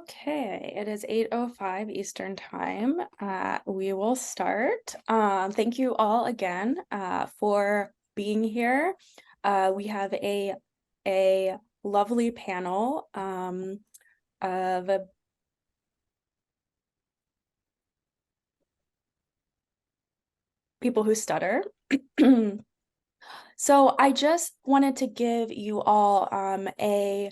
Okay, it is 8:05 Eastern Time. We will start. Thank you all again for being here. We have a lovely panel of people who stutter. So I just wanted to give you all a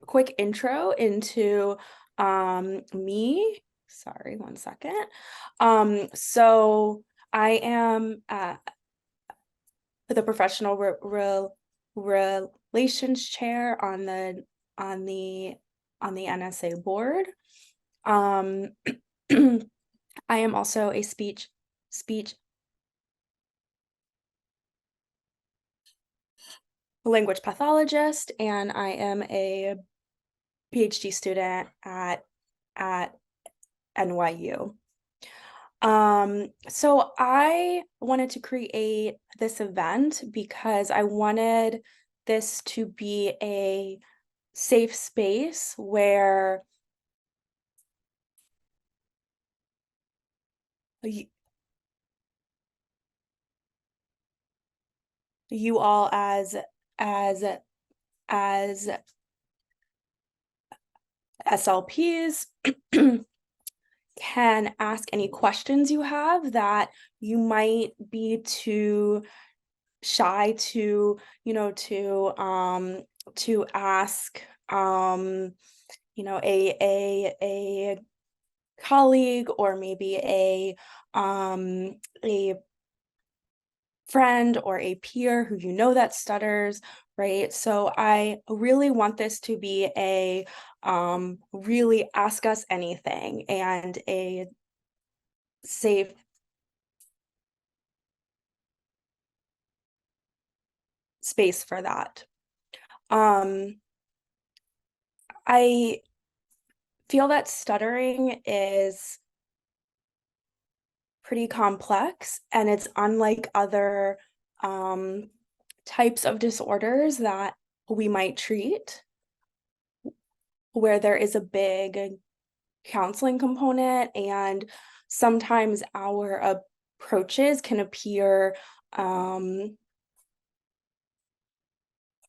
quick intro into me. Sorry, one second. So I am the professional relations chair on the NSA board. I am also a speech language pathologist, and I am a PhD student at NYU. So I wanted to create this event because I wanted this to be a safe space where you all as SLPs can ask any questions you have that you might be too shy to ask a colleague, or maybe a friend or a peer who that stutters, right? So I really want this to be a really ask us anything and a safe space for that. I feel that stuttering is pretty complex, and it's unlike other types of disorders that we might treat, where there is a big counseling component, and sometimes our approaches can appear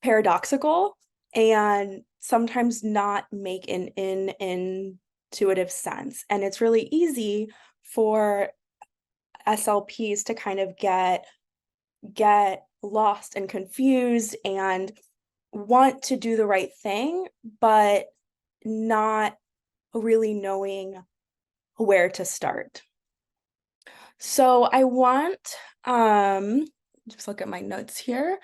paradoxical and sometimes not make an intuitive sense. And it's really easy for SLPs to kind of get lost and confused and want to do the right thing, but not really knowing where to start. So I want, just look at my notes here.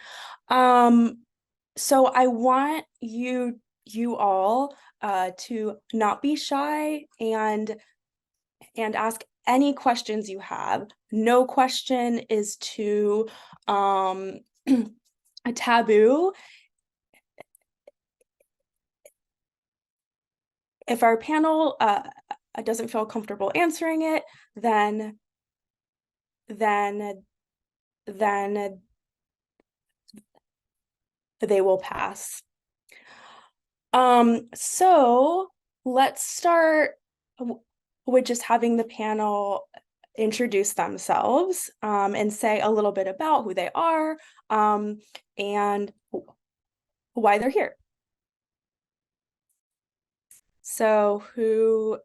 So I want you all to not be shy and ask any questions you have. No question is too a taboo. If our panel doesn't feel comfortable answering it, then they will pass. So let's start with just having the panel introduce themselves and say a little bit about who they are and why they're here. So whoever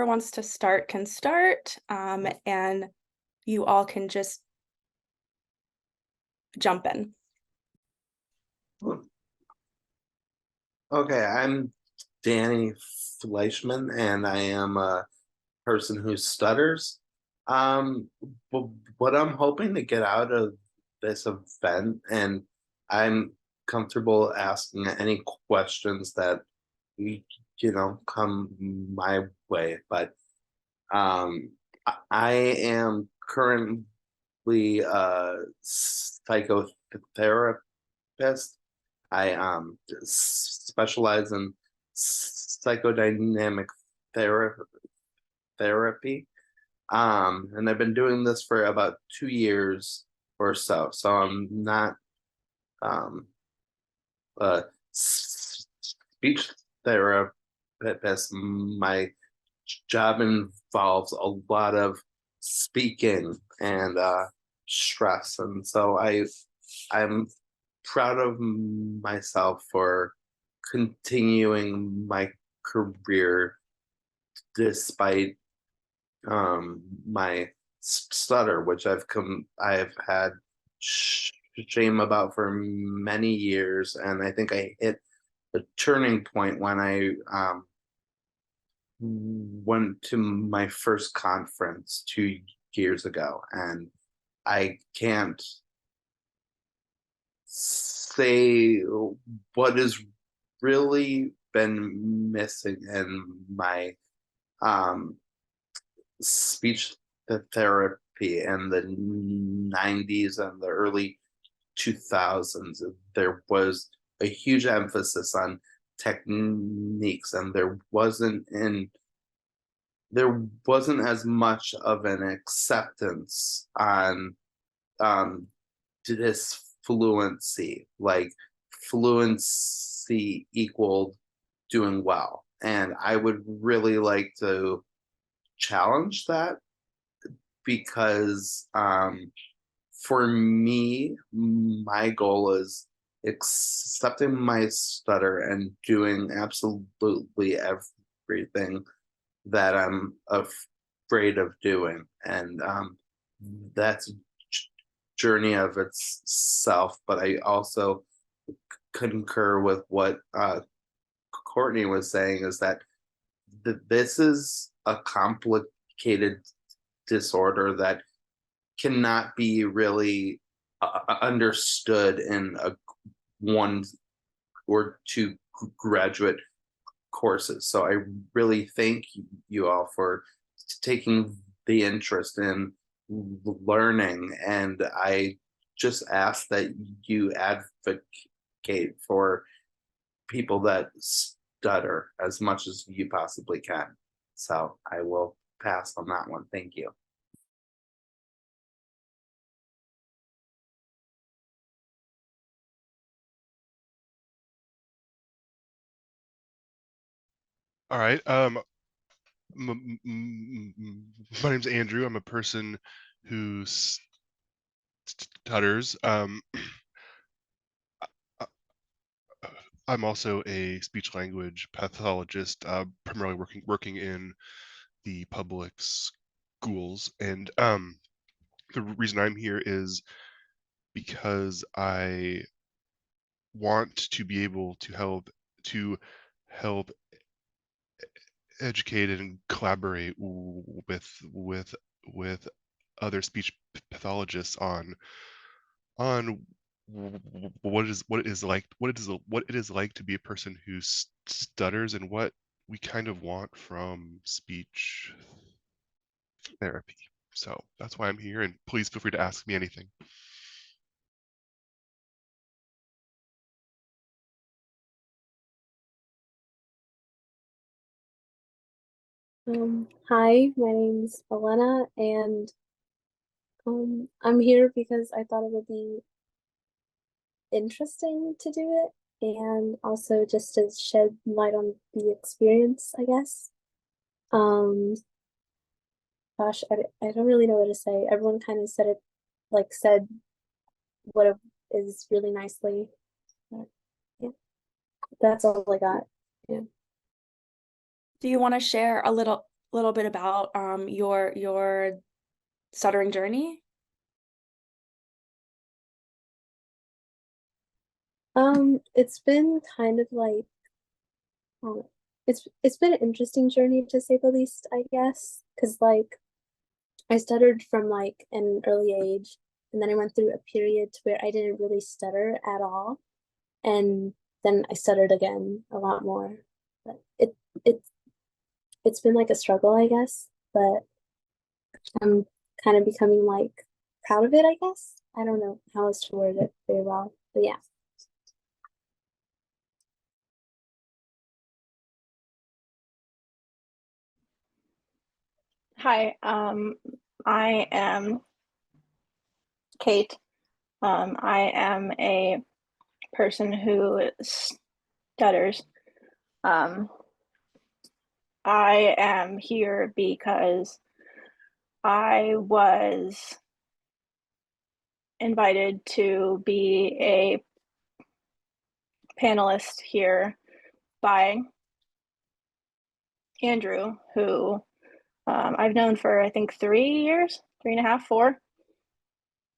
wants to start can start, and you all can just jump in. Okay, I'm Danny Fleischman, and I am a person who stutters. What I'm hoping to get out of this event, and I'm comfortable asking any questions that come my way, but I am currently a psychotherapist. I specialize in psychodynamic therapy. And I've been doing this for about 2 years or so. So I'm not a speech therapist. My job involves a lot of speaking and stress, and so I'm proud of myself for continuing my career despite my stutter, which I've had shame about for many years, and I think I hit a turning point when I went to my first conference 2 years ago, and I can't say what has really been missing in my um, speech therapy in the 90s and the early 2000s. There was a huge emphasis on techniques, and there wasn't as much of an acceptance on disfluency, like fluency equaled doing well. And I would really like to challenge that because for me, my goal is accepting my stutter and doing absolutely everything that I'm afraid of doing. And that's a journey of itself. But I also concur with what Courtney was saying, is that this is a complicated disorder that cannot be really understood in a one or two graduate courses. So I really thank you all for taking the interest in learning, and I just ask that you advocate for people that stutter as much as you possibly can. So I will pass on that one. Thank you. All right. My name's Andrew. I'm a person who stutters. I'm also a speech-language pathologist, primarily working in the public schools. And the reason I'm here is because I want to be able to help educate and collaborate with other speech pathologists on what it is like to be a person who stutters, and what we kind of want from speech therapy. So that's why I'm here, and please feel free to ask me anything. Hi, my name's Elena, and I'm here because I thought it would be interesting to do it, and also just to shed light on the experience, I guess. Um, Gosh, I don't really know what to say. Everyone kind of said it, said what it is really nicely. But, yeah, that's all I got. Yeah. Do you want to share a little bit about your stuttering journey? It's been kind of like it's been an interesting journey, to say the least, I guess, because I stuttered from like an early age, and then I went through a period where I didn't really stutter at all, and then I stuttered again a lot more. But it's been like a struggle, I guess, but I'm kind of becoming like proud of it, I guess. I don't know how else to word it very well, but yeah. Hi, I am Kate. I am a person who stutters. I am here because I was invited to be a panelist here by Andrew, who I've known for, I think, 3 years, 3.5, 4.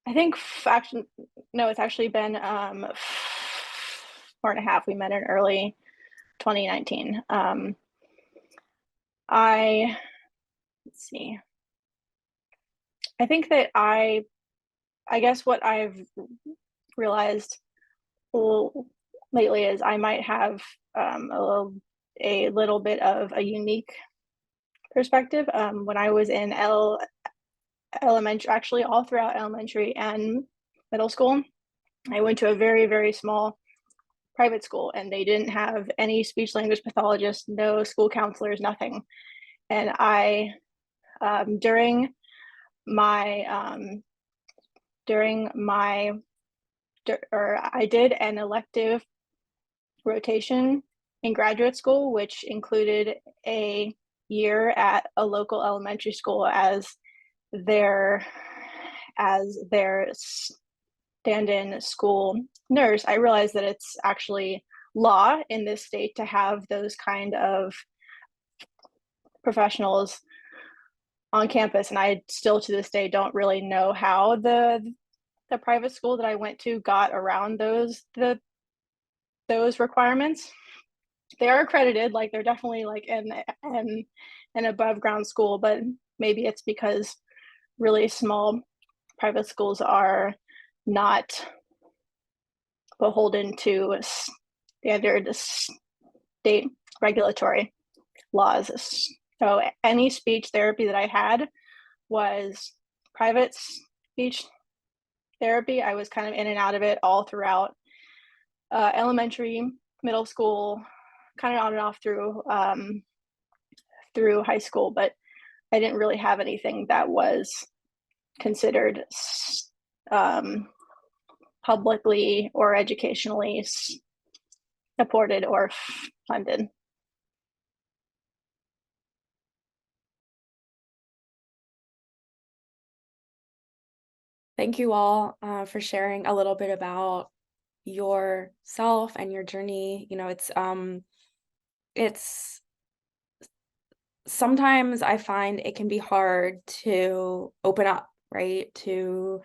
I think actually, no, it's actually been 4.5. We met in early 2019. Let's see. I think that I guess what I've realized lately is I might have a little bit of a unique perspective. When I was in elementary, actually all throughout elementary and middle school, I went to a very, very small private school, and they didn't have any speech language pathologists, no school counselors, nothing. And I during my I did an elective rotation in graduate school, which included a year at a local elementary school as their stand-in school nurse. I realized that it's actually law in this state to have those kind of professionals on campus, and I still to this day don't really know how the private school that I went to got around those requirements. They are accredited, like they're definitely like an above ground school, but maybe it's because really small private schools are not beholden to standard state regulatory laws. So any speech therapy that I had was private speech therapy. I was kind of in and out of it all throughout elementary, middle school, kind of on and off through high school, but I didn't really have anything that was considered publicly or educationally supported or funded. Thank you all for sharing a little bit about yourself and your journey. You know, it's sometimes I find it can be hard to open up, right? To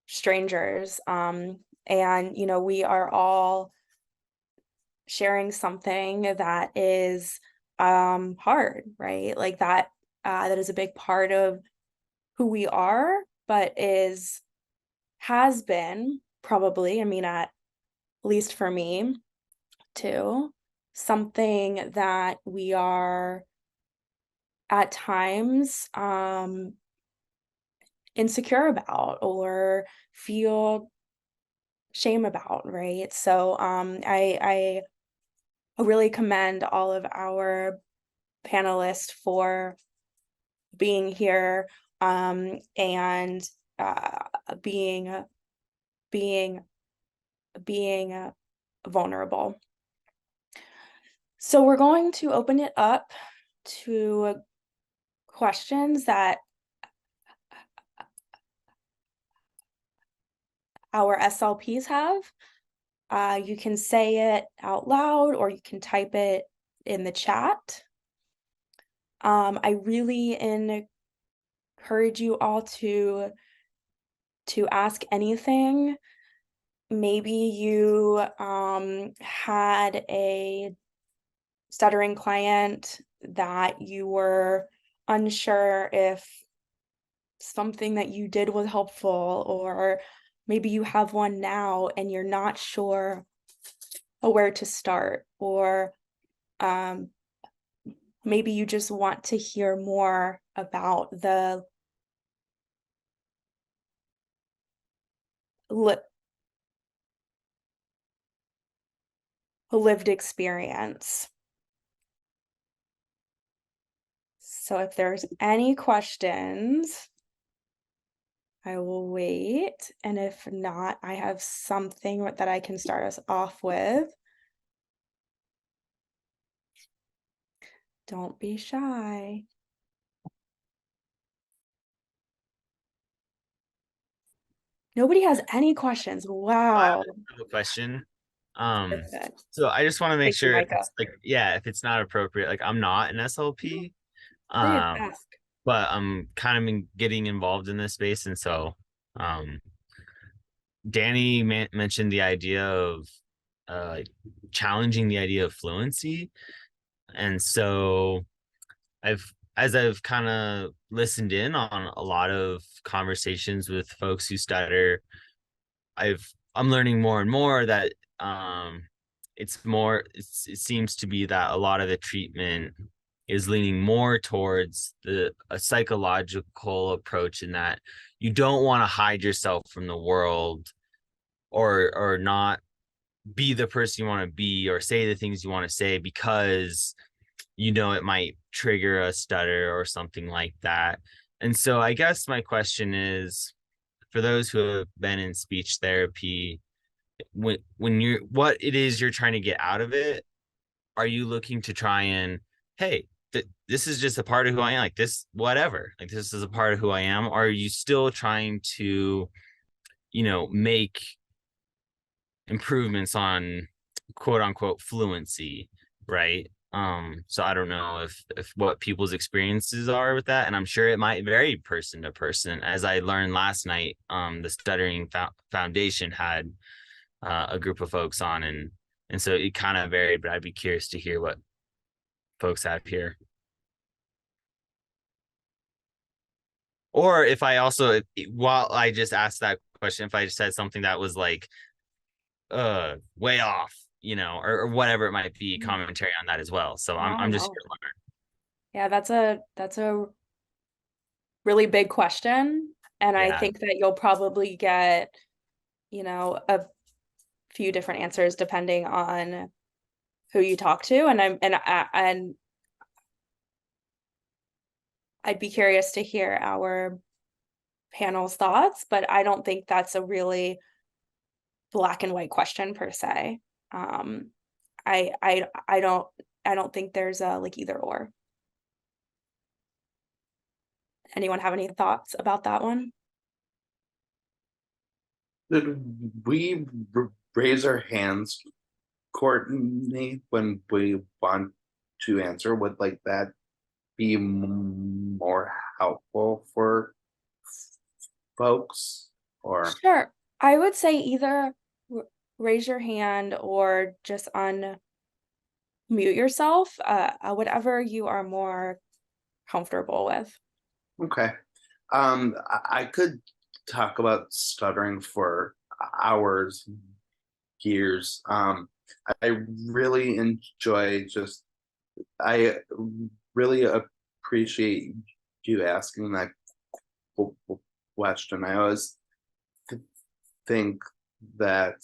strangers. And, you know, we are all sharing something that is hard, right? Like that is a big part of who we are, but has been probably, I mean, at least for me too, something that we are at times insecure about or feel shame about, right? So I really commend all of our panelists for being here and being vulnerable. So we're going to open it up to questions that our SLPs have. You can say it out loud or you can type it in the chat. I really encourage you all to ask anything. Maybe you had a stuttering client that you were unsure if something that you did was helpful, or maybe you have one now and you're not sure where to start, or maybe you just want to hear more about the lived experience. So if there's any questions, I will wait. And if not, I have something that I can start us off with. Don't be shy. Nobody has any questions. Wow. A question. Perfect. So I just want to make Thank you, sure if Micah. it's like, yeah, if it's not appropriate, like I'm not an SLP, Please ask. but I'm kind of getting involved in this space, and so Danny mentioned the idea of challenging the idea of fluency, and so as I've kind of listened in on a lot of conversations with folks who stutter, I'm learning more and more that it seems to be that a lot of the treatment is leaning more towards a psychological approach, in that you don't want to hide yourself from the world, or not be the person you want to be, or say the things you want to say, because it might trigger a stutter or something like that. And so I guess my question is, for those who have been in speech therapy, when what it is you're trying to get out of it, are you looking to try and, hey, this is just a part of who I am, like this, whatever, like this is a part of who I am? Or are you still trying to, make improvements on quote unquote fluency, right? So I don't know if what people's experiences are with that, and I'm sure it might vary person to person. As I learned last night, the Stuttering Foundation had a group of folks on, and so it kind of varied, but I'd be curious to hear what folks have here. Or if I also, while I just asked that question, if I just said something that was like way off, or whatever it might be, commentary on that as well. So I'm just here to learn. Yeah, that's a really big question. And I think that you'll probably get, a few different answers depending on who you talk to. And I'd be curious to hear our panel's thoughts, but I don't think that's a really black and white question per se. I don't think there's a like either or. Anyone have any thoughts about that one? Did we raise our hands, Courtney, when we want to answer? Would like that be more helpful for folks? Or Sure. I would say either raise your hand or just unmute yourself, whatever you are more comfortable with. okay. I could talk about stuttering for hours, years. I really enjoy I really appreciate you asking that question. I always think that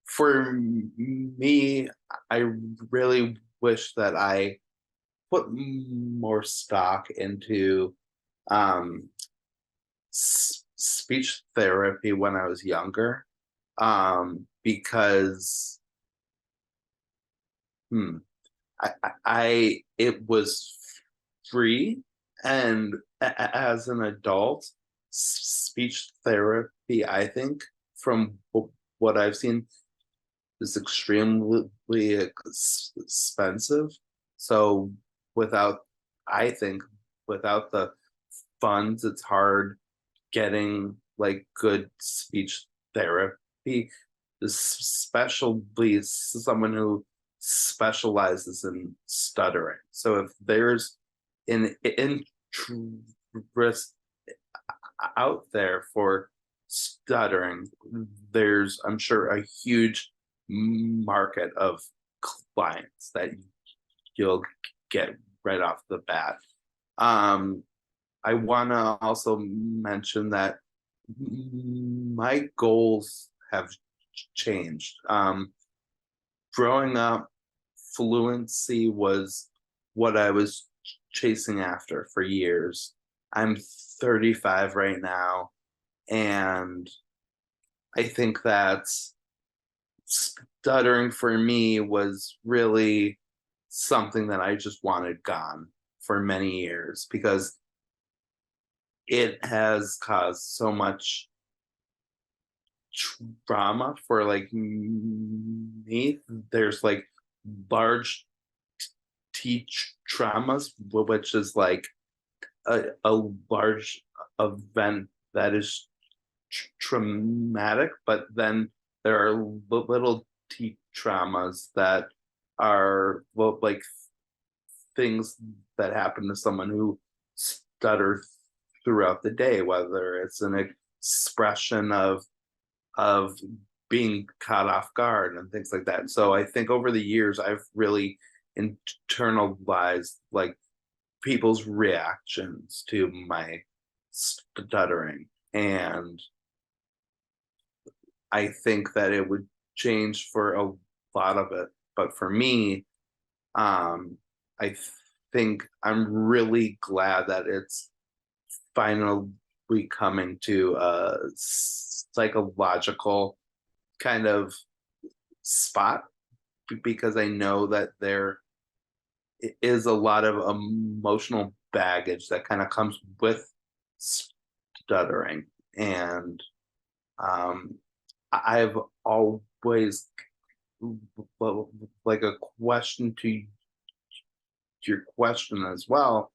for me, I really wish that I put more stock into speech therapy when I was younger, because it was free, and as an adult, speech therapy, I think, from what I've seen, is extremely expensive. So I think without the funds, it's hard getting like good speech therapy, especially someone who specializes in stuttering. So if there's an interest out there for stuttering, there's, I'm sure, a huge market of clients that you'll get right off the bat. I want to also mention that my goals have changed. Growing up, fluency was what I was chasing after for years. I'm 35 right now, and I think that stuttering for me was really something that I just wanted gone for many years, because it has caused so much trauma for like me. There's like large teach traumas, which is like a large event that is traumatic, but then there are little teach traumas that are, well, like things that happen to someone who stutters throughout the day, whether it's an expression of being caught off guard and things like that. So I think over the years I've really internalized like people's reactions to my stuttering, and I think that it would change for a lot of it. But for me, I think I'm really glad that it's finally coming to a psychological kind of spot, because I know that there is a lot of emotional baggage that kind of comes with stuttering. And I've always, like, a question to your question as well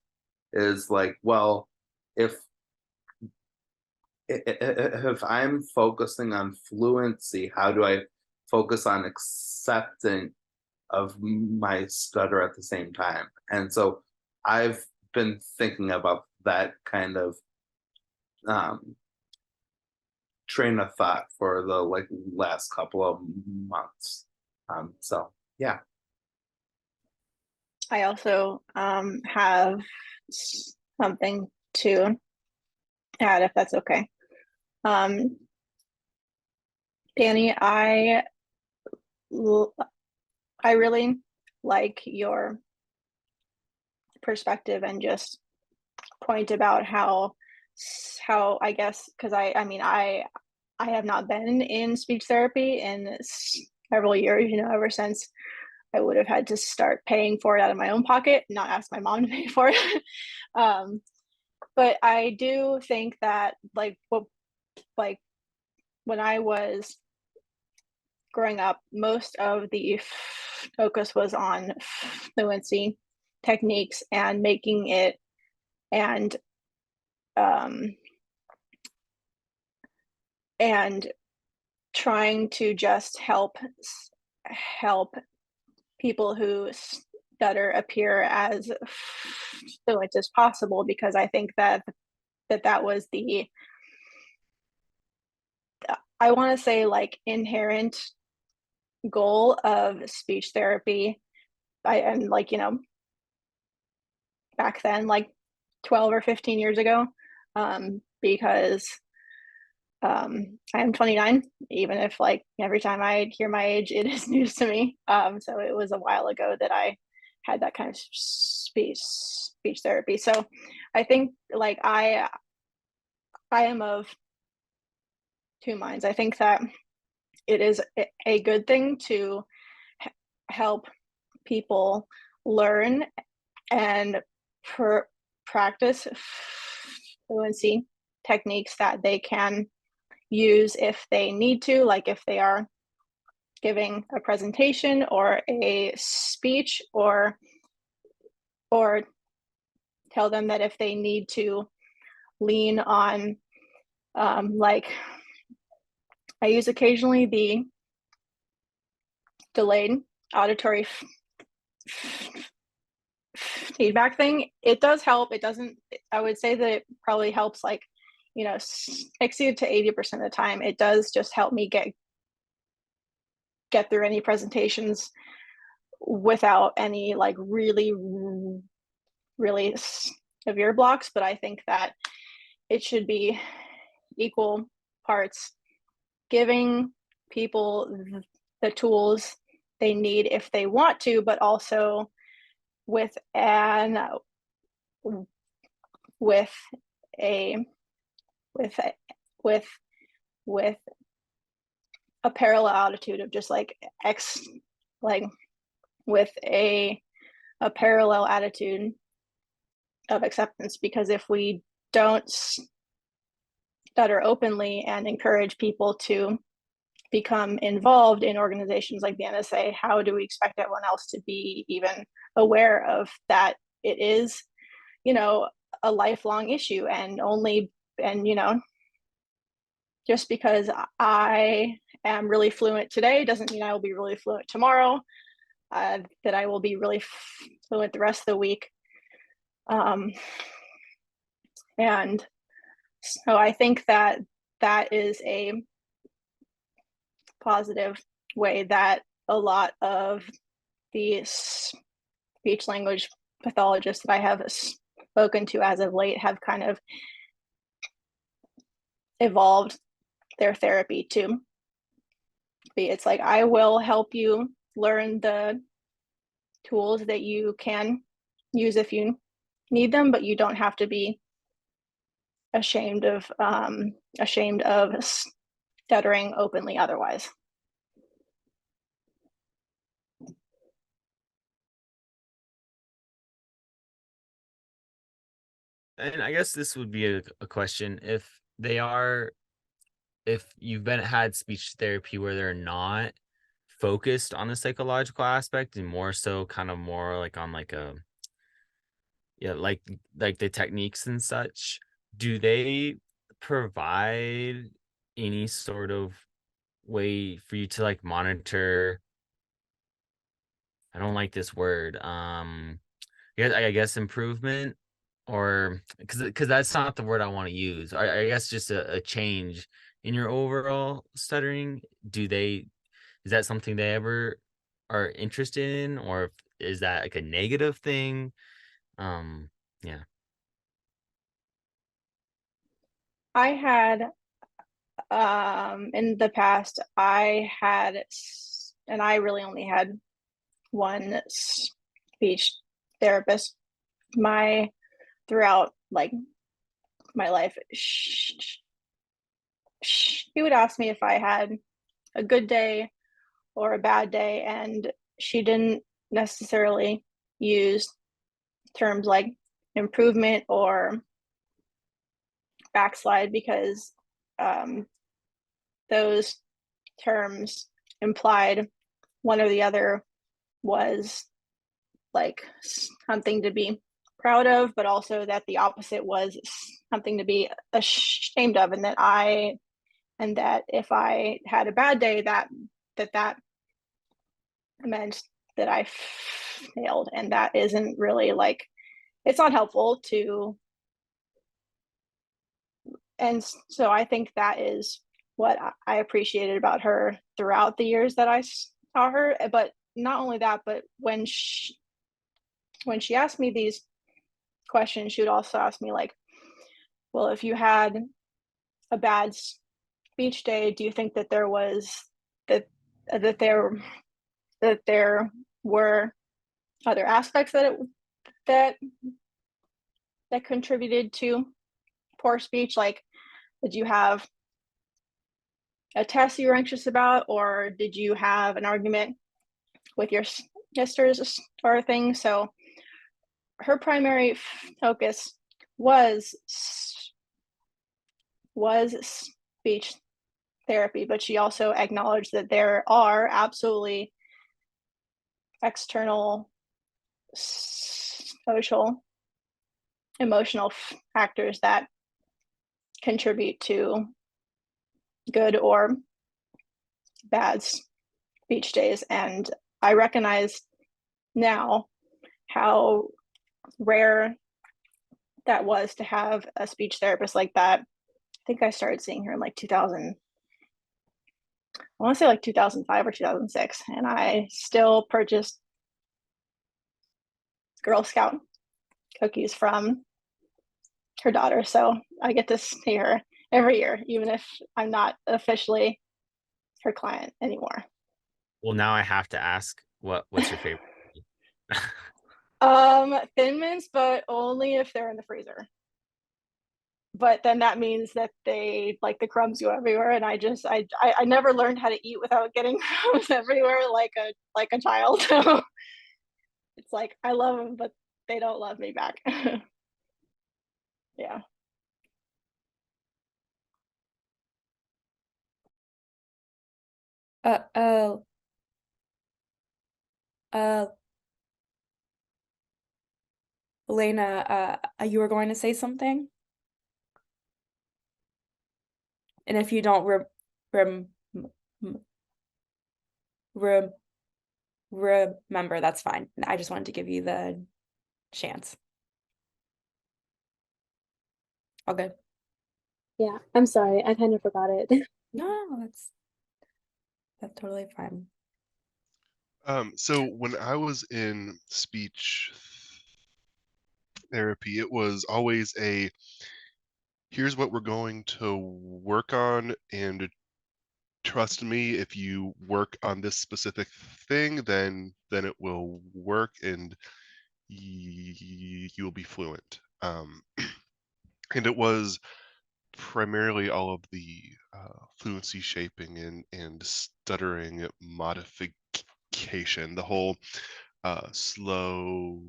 is like, well, if I'm focusing on fluency, how do I focus on accepting of my stutter at the same time? And so I've been thinking about that kind of train of thought for the like last couple of months. So yeah. I also have something to add, if that's okay. Danny, I really like your perspective and just point about how I guess, because I mean I have not been in speech therapy in several years, ever since I would have had to start paying for it out of my own pocket, not ask my mom to pay for it. But I do think that like when I was growing up, most of the focus was on fluency techniques and making it, and trying to just help people who stutter appear as fluent as possible, because I think that was the, I want to say, like, inherent goal of speech therapy. And like, back then, like 12 or 15 years ago, because I am 29, even if like every time I hear my age, it is news to me. So it was a while ago that I had that kind of speech therapy. So I think like I am of two minds. I think that it is a good thing to help people learn and practice fluency techniques that they can use if they need to, like if they are giving a presentation or a speech, or tell them that if they need to lean on, like I use occasionally the delayed auditory feedback thing. It does help. It doesn't, I would say that it probably helps like, 60 to 80% of the time. It does just help me get through any presentations without any like really severe blocks. But I think that it should be equal parts giving people the tools they need if they want to, but also with an with a with with a parallel attitude of just like with a parallel attitude of acceptance, because if we don't stutter openly and encourage people to become involved in organizations like the NSA, how do we expect everyone else to be even aware of that it is, you know, a lifelong issue? And you know, just because I am really fluent today doesn't mean I will be really fluent tomorrow, that I will be really fluent the rest of the week. And so I think that that is a positive way that a lot of the speech language pathologists that I have spoken to as of late have kind of evolved their therapy to be. It's like, I will help you learn the tools that you can use if you need them, but you don't have to be ashamed of stuttering openly otherwise. And I guess this would be a question: if you've had speech therapy where they're not focused on the psychological aspect and more so kind of more like on like a, yeah, like the techniques and such, do they provide any sort of way for you to like monitor, I don't like this word, I guess improvement, or because that's not the word I want to use. I guess just a change in your overall stuttering. Is that something they ever are interested in, or is that like a negative thing? Yeah. I had in the past, and I really only had one speech therapist throughout like my life. She would ask me if I had a good day or a bad day, and she didn't necessarily use terms like improvement or backslide, because those terms implied one or the other was like something to be proud of, but also that the opposite was something to be ashamed of, and that if I had a bad day, that meant that I failed, and that isn't really like, it's not helpful to. And so I think that is what I appreciated about her throughout the years that I saw her. But not only that, but when she asked me these questions, she would also ask me like, well, if you had a bad speech day, do you think that there were other aspects that contributed to poor speech? Like, did you have a test you were anxious about, or did you have an argument with your sisters or thing? So her primary focus was speech therapy, but she also acknowledged that there are absolutely external social, emotional factors that contribute to good or bad speech days. And I recognize now how rare that was to have a speech therapist like that. I think I started seeing her in like 2000. I want to say like 2005 or 2006, and I still purchased Girl Scout cookies from her daughter, so I get to see her every year, even if I'm not officially her client anymore. Well, now I have to ask, what's your favorite? Thin mints, but only if they're in the freezer. But then that means that they, like, the crumbs go everywhere, and I never learned how to eat without getting crumbs everywhere like a child. So it's like I love them, but they don't love me back. Yeah. Uh, uh, Elena, you were going to say something? And if you don't remember, that's fine. I just wanted to give you the chance. All good. Yeah, I'm sorry. I kind of forgot it. No, that's totally fine. So when I was in speech therapy, it was always here's what we're going to work on, and trust me, if you work on this specific thing, then it will work, and you will be fluent. And it was primarily all of the fluency shaping and stuttering modification, the whole slow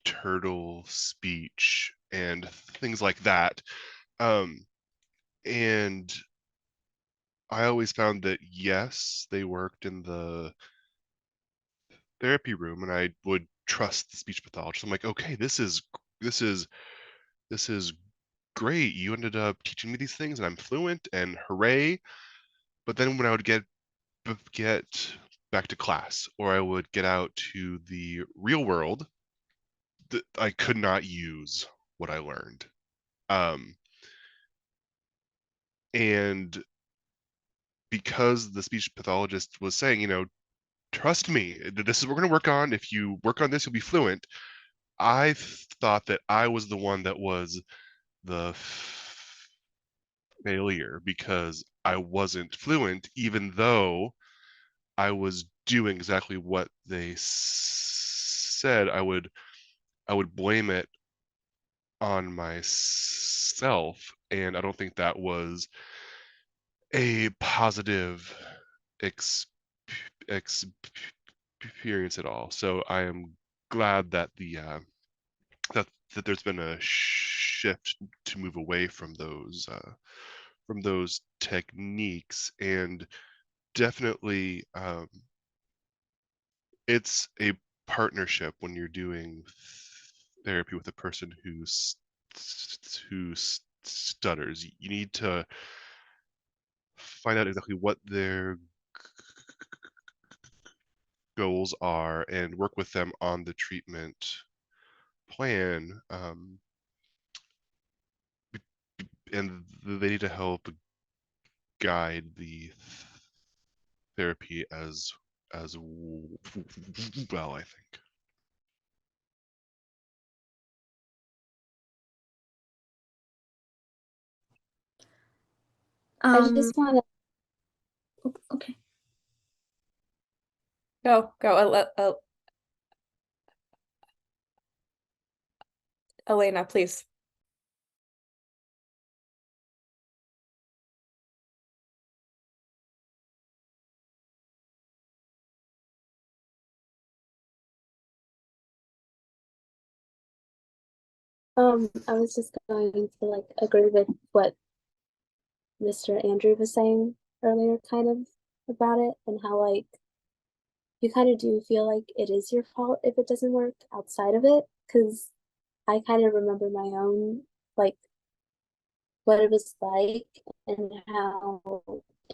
turtle speech and things like that. And I always found that, yes, they worked in the therapy room, and I would trust the speech pathologist. I'm like, okay, this is great. You ended up teaching me these things, and I'm fluent, and hooray. But then when I would get back to class, or I would get out to the real world, I could not use what I learned. And because the speech pathologist was saying, trust me, this is what we're going to work on. If you work on this, you'll be fluent. I thought that I was the one that was the failure because I wasn't fluent, even though I was doing exactly what they said. I would blame it on myself, and I don't think that was a positive experience at all. So I am glad that that there's been a shift to move away from those techniques, and definitely it's a partnership when you're doing therapy with a person who stutters. You need to find out exactly what their goals are and work with them on the treatment plan. And they need to help guide the therapy as well, I think. I just want to. Okay. Go. Elena, please. I was just going to like agree with what Mr. Andrew was saying earlier, kind of about it, and how like you kind of do feel like it is your fault if it doesn't work outside of it, because I kind of remember my own like what it was like and how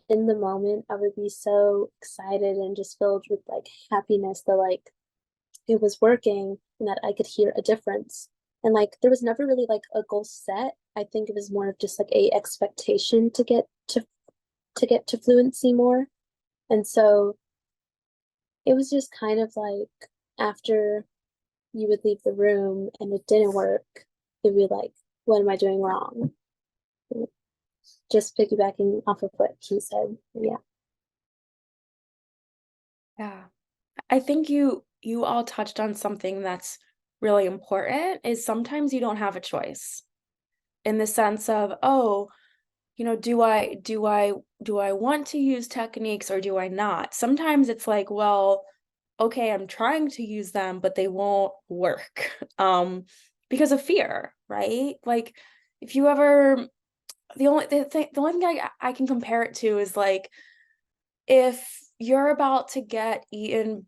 in the moment I would be so excited and just filled with like happiness that like it was working and that I could hear a difference. And like there was never really like a goal set. I think it was more of just like a expectation to get to fluency more. And so it was just kind of like after you would leave the room and it didn't work, it'd be like, what am I doing wrong? Just piggybacking off of what he said. Yeah. Yeah. I think you you all touched on something that's really important, is sometimes you don't have a choice, in the sense of, oh, you know, do I want to use techniques or do I not? Sometimes it's like, well, okay, I'm trying to use them, but they won't work because of fear, right? Like, if you ever, the only thing I can compare it to is like, if you're about to get eaten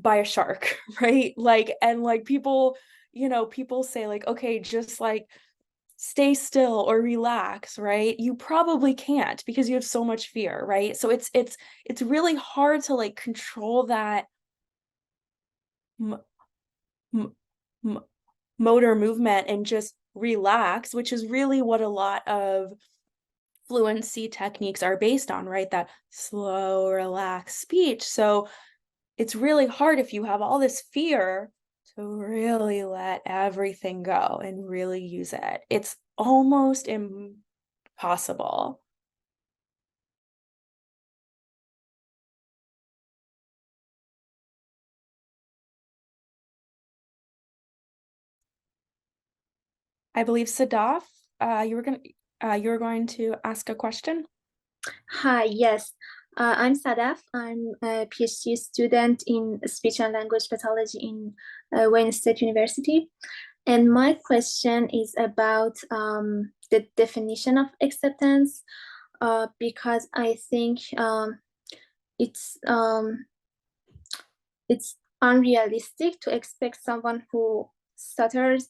by a shark, right? Like, and like people, you know, people say like, okay, just like stay still or relax, right? You probably can't because you have so much fear, right? So it's really hard to like control that m m m motor movement and just relax, which is really what a lot of fluency techniques are based on, right? That slow, relaxed speech. So it's really hard if you have all this fear to really let everything go and really use it. It's almost impossible. I believe Sadaf, you were going to ask a question. Hi, yes. I'm Sadaf. I'm a PhD student in speech and language pathology in Wayne State University. And my question is about the definition of acceptance, because I think it's unrealistic to expect someone who stutters,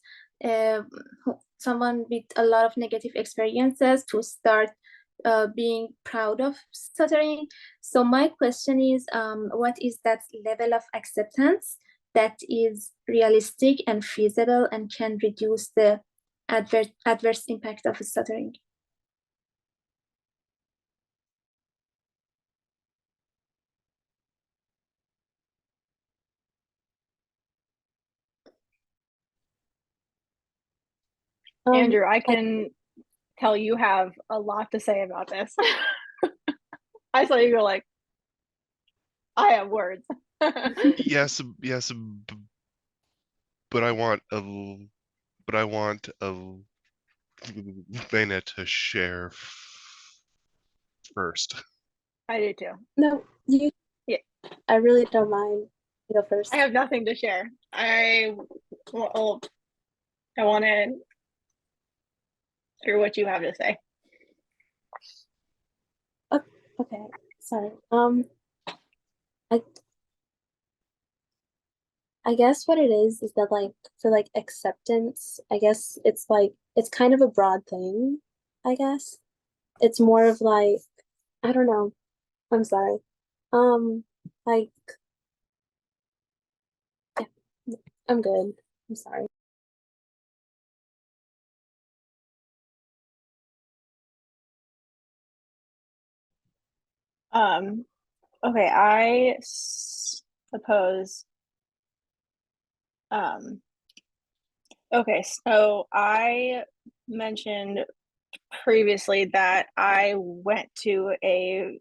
someone with a lot of negative experiences, to start being proud of stuttering. So my question is, what is that level of acceptance that is realistic and feasible and can reduce the adverse impact of stuttering? Andrew, I can tell you have a lot to say about this. I saw you go like, I have words. Yes, but I want Elena to share first. I do too. No, you. Yeah. I really don't mind. You go first. I have nothing to share. I want to hear what you have to say. Okay, sorry. I guess what it is that like for like acceptance, I guess it's like it's kind of a broad thing, I guess. It's more of like, I don't know. I'm sorry. Like, yeah, I'm good. I'm sorry. Okay, I suppose. Okay, so I mentioned previously that I went to a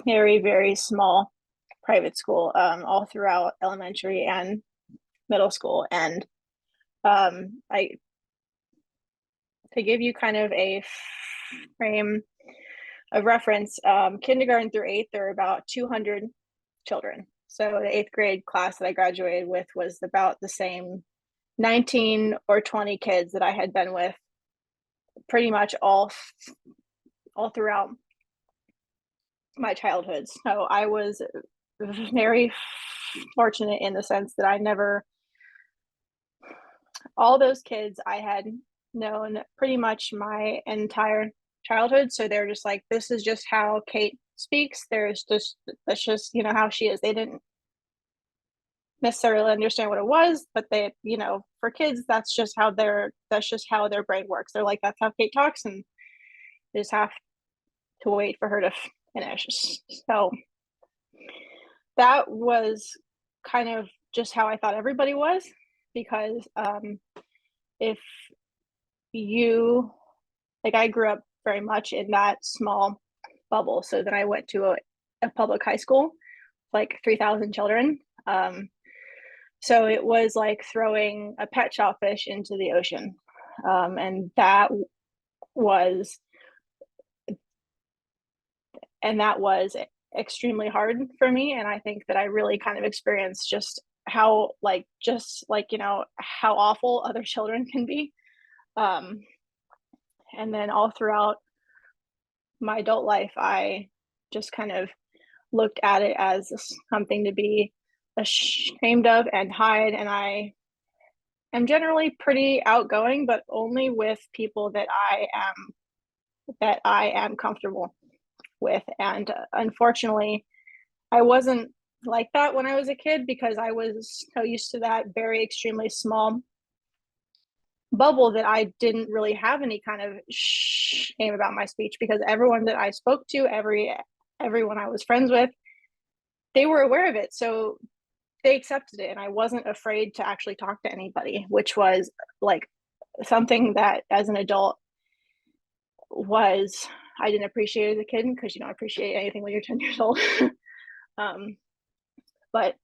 very, very small private school all throughout elementary and middle school. And I to give you kind of a frame of reference, kindergarten through eighth, there are about 200 children. So the eighth grade class that I graduated with was about the same 19 or 20 kids that I had been with pretty much all throughout my childhood. So I was very fortunate in the sense that I never, all those kids I had known pretty much my entire childhood. So they're just like, this is just how Kate speaks. That's just, you know, how she is. They didn't necessarily understand what it was, but they, you know, for kids, that's just how their brain works. They're like, that's how Kate talks, and they just have to wait for her to finish. So that was kind of just how I thought everybody was, because if you, like, I grew up very much in that small bubble. So then I went to a public high school, like 3,000 children. So it was like throwing a pet shellfish into the ocean. And that was extremely hard for me. And I think that I really kind of experienced just how you know, how awful other children can be. And then all throughout my adult life, I just kind of looked at it as something to be ashamed of and hide. And I am generally pretty outgoing, but only with people that I am comfortable with. And unfortunately, I wasn't like that when I was a kid, because I was so used to that very extremely small bubble that I didn't really have any kind of shame about my speech, because everyone that I spoke to, everyone I was friends with, they were aware of it. So they accepted it, and I wasn't afraid to actually talk to anybody, which was like something that as an adult was, I didn't appreciate as a kid, because you don't appreciate anything when you're 10 years old. But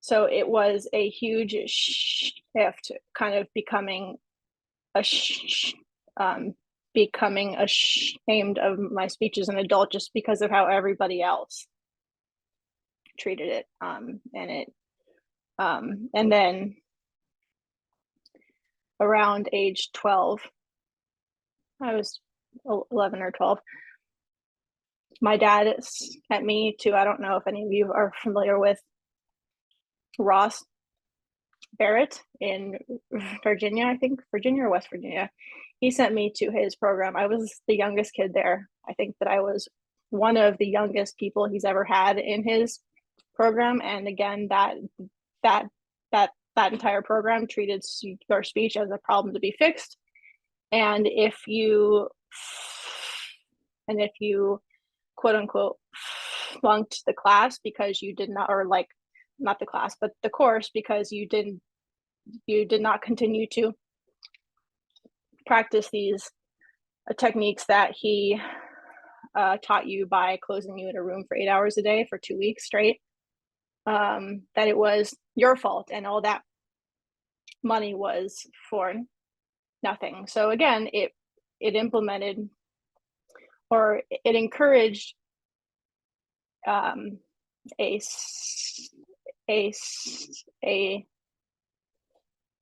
so it was a huge shift, kind of becoming ashamed of my speech as an adult, just because of how everybody else treated it. And then around age 12, I was 11 or 12, my dad sent me to, I don't know if any of you are familiar with Ross Barrett in Virginia, I think Virginia or West Virginia. He sent me to his program. I was the youngest kid there. I think that I was one of the youngest people he's ever had in his program. And again, that entire program treated your speech as a problem to be fixed. And if you quote unquote flunked the class because you did not, or like not the class, but the course, because you did not continue to practice these techniques that he taught you by closing you in a room for 8 hours a day for 2 weeks straight, that it was your fault, and all that money was for nothing. So again, it implemented, or it encouraged an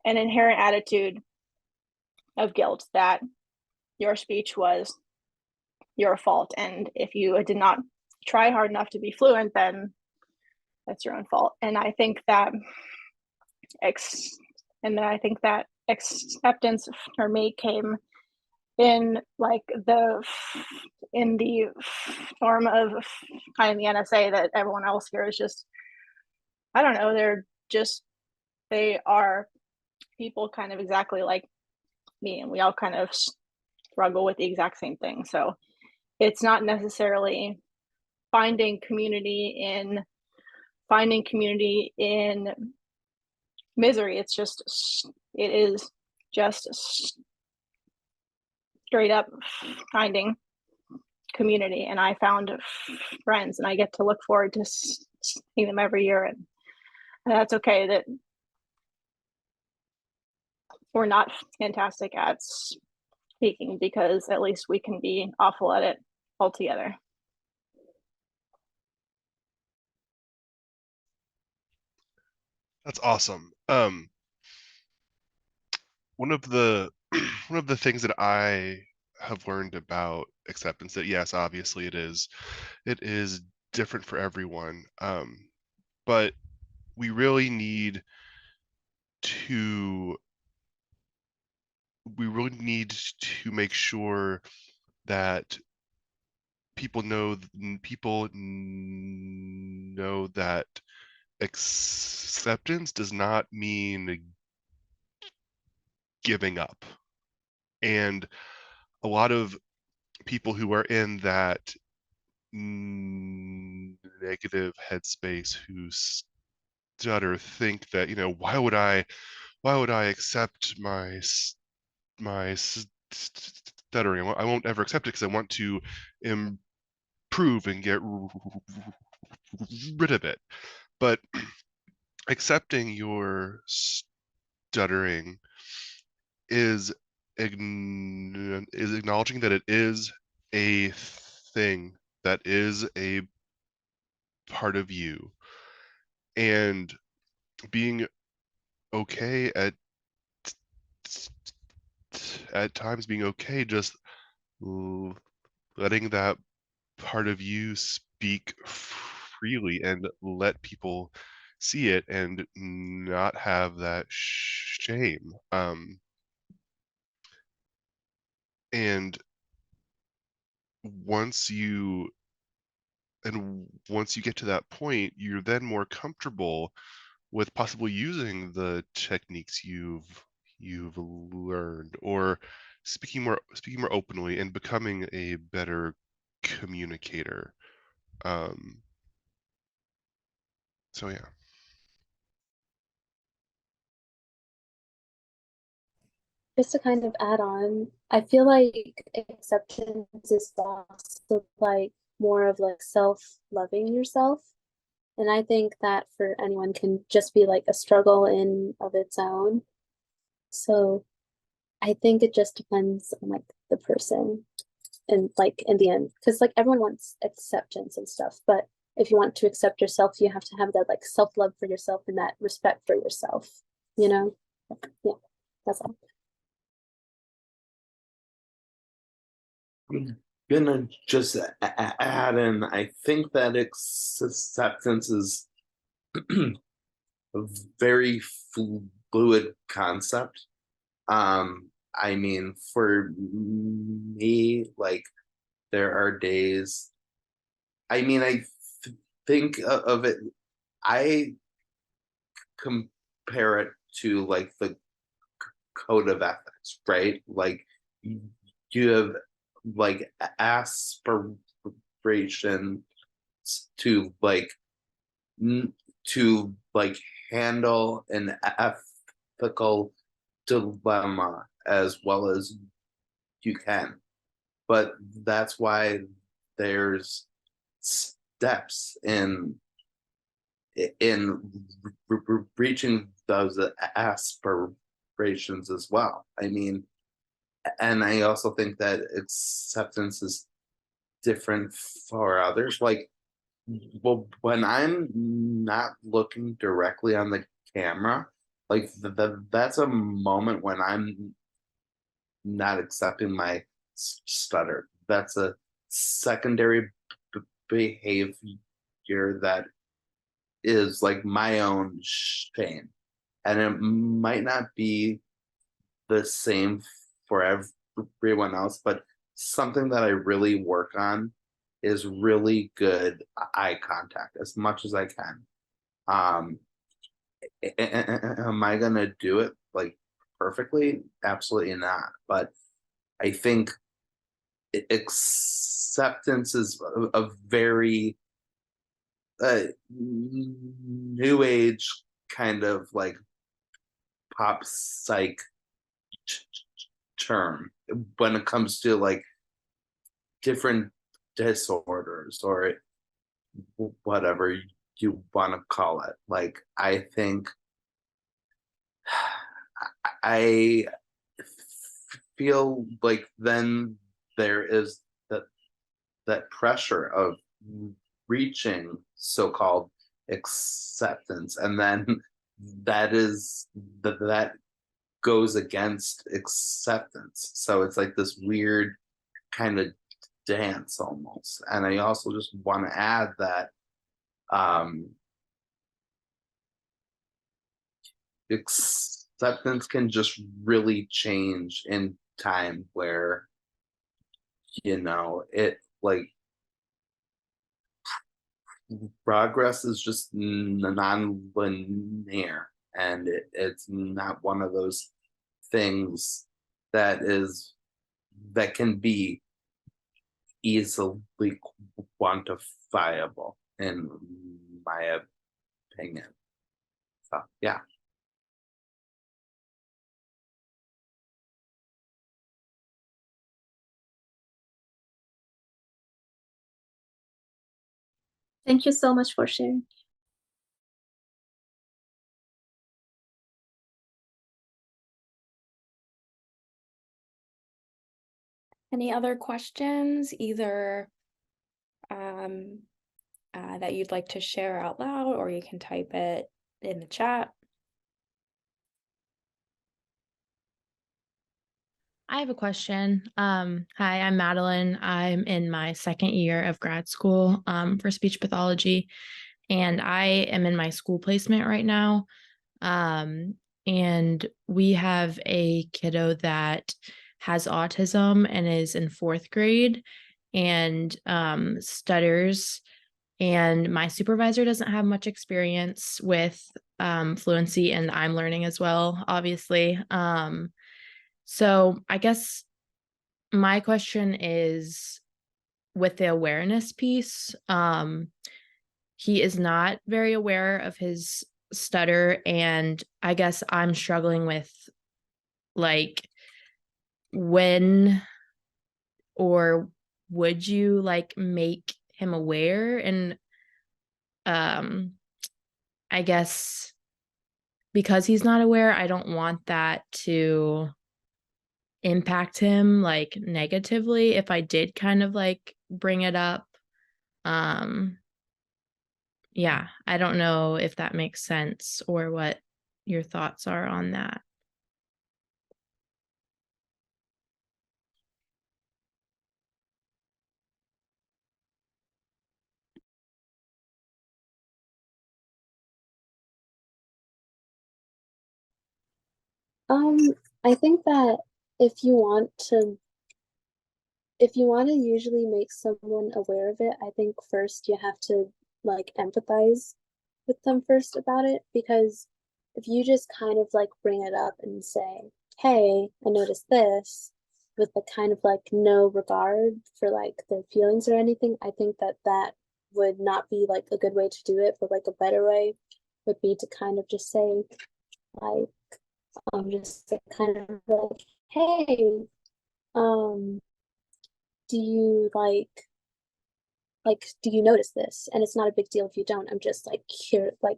inherent attitude of guilt that your speech was your fault, and if you did not try hard enough to be fluent, then that's your own fault. And I think that acceptance for me came in the form of kind of the NSA, that everyone else here is just, I don't know, they are people kind of exactly like me, and we all kind of struggle with the exact same thing. So it's not necessarily finding community in misery. It is just straight up finding community. And I found friends, and I get to look forward to seeing them every year. And that's okay that we're not fantastic at speaking, because at least we can be awful at it altogether. That's awesome. One of the things that I have learned about acceptance, that yes, obviously it is different for everyone, but we really need to make sure that people know that acceptance does not mean giving up. And a lot of people who are in that negative headspace, who stutter, think that, why would I accept my stuttering? I won't ever accept it, because I want to improve prove and get rid of it. But accepting your stuttering is acknowledging that it is a thing, that is a part of you, and being okay at times, being okay just letting that part of you speak freely and let people see it and not have that shame. And once you get to that point, you're then more comfortable with possibly using the techniques you've learned, or speaking more openly and becoming a better communicator. So yeah. Just to kind of add on, I feel like acceptance is also like more of like self-loving yourself. And I think that for anyone can just be like a struggle in of its own. So I think it just depends on like the person and like in the end, because like everyone wants acceptance and stuff, but if you want to accept yourself, you have to have that like self-love for yourself and that respect for yourself, you know? Yeah, that's all. I'm gonna just add in, I think that acceptance is a very fluid concept. I mean, for me, like, there are days, I mean, I think of it, I compare it to like the code of ethics, right? Like, you have like aspirations to like to like handle an ethical dilemma as well as you can, but that's why there's steps in reaching those aspirations as well. I mean, and I also think that acceptance is different for others. Like, well, when I'm not looking directly on the camera, like that's a moment when I'm not accepting my stutter. That's a secondary behavior that is like my own shame, and it might not be the same for everyone else, but something that I really work on is really good eye contact as much as I can. Am I gonna do it like perfectly? Absolutely not. But I think acceptance is a very new age kind of like pop psych term when it comes to like different disorders or whatever you want to call it. Like, I think I feel like then there is that pressure of reaching so-called acceptance, and then that goes against acceptance. So it's like this weird kind of dance almost. And I also just want to add that acceptance can just really change in time, where it like progress is just non-linear, and it's not one of those things that can be easily quantifiable, in my opinion. So yeah. Thank you so much for sharing. Any other questions, either that you'd like to share out loud, or you can type it in the chat? I have a question. Hi, I'm Madeline. I'm in my second year of grad school for speech pathology, and I am in my school placement right now. And we have a kiddo that has autism and is in 4th grade and stutters. And my supervisor doesn't have much experience with fluency, and I'm learning as well, obviously. So I guess my question is with the awareness piece, he is not very aware of his stutter, and I guess I'm struggling with like when or would you like make him aware? And I guess because he's not aware, I don't want that to impact him like negatively if I did kind of like bring it up. Yeah, I don't know if that makes sense or what your thoughts are on that. I think that if you want to usually make someone aware of it, I think first you have to like empathize with them first about it, because if you just kind of like bring it up and say, hey, I noticed this, with the kind of like no regard for like their feelings or anything, I think that that would not be like a good way to do it. But like a better way would be to kind of just say like just kind of like, hey, um do you do you notice this? And it's not a big deal if you don't. I'm just like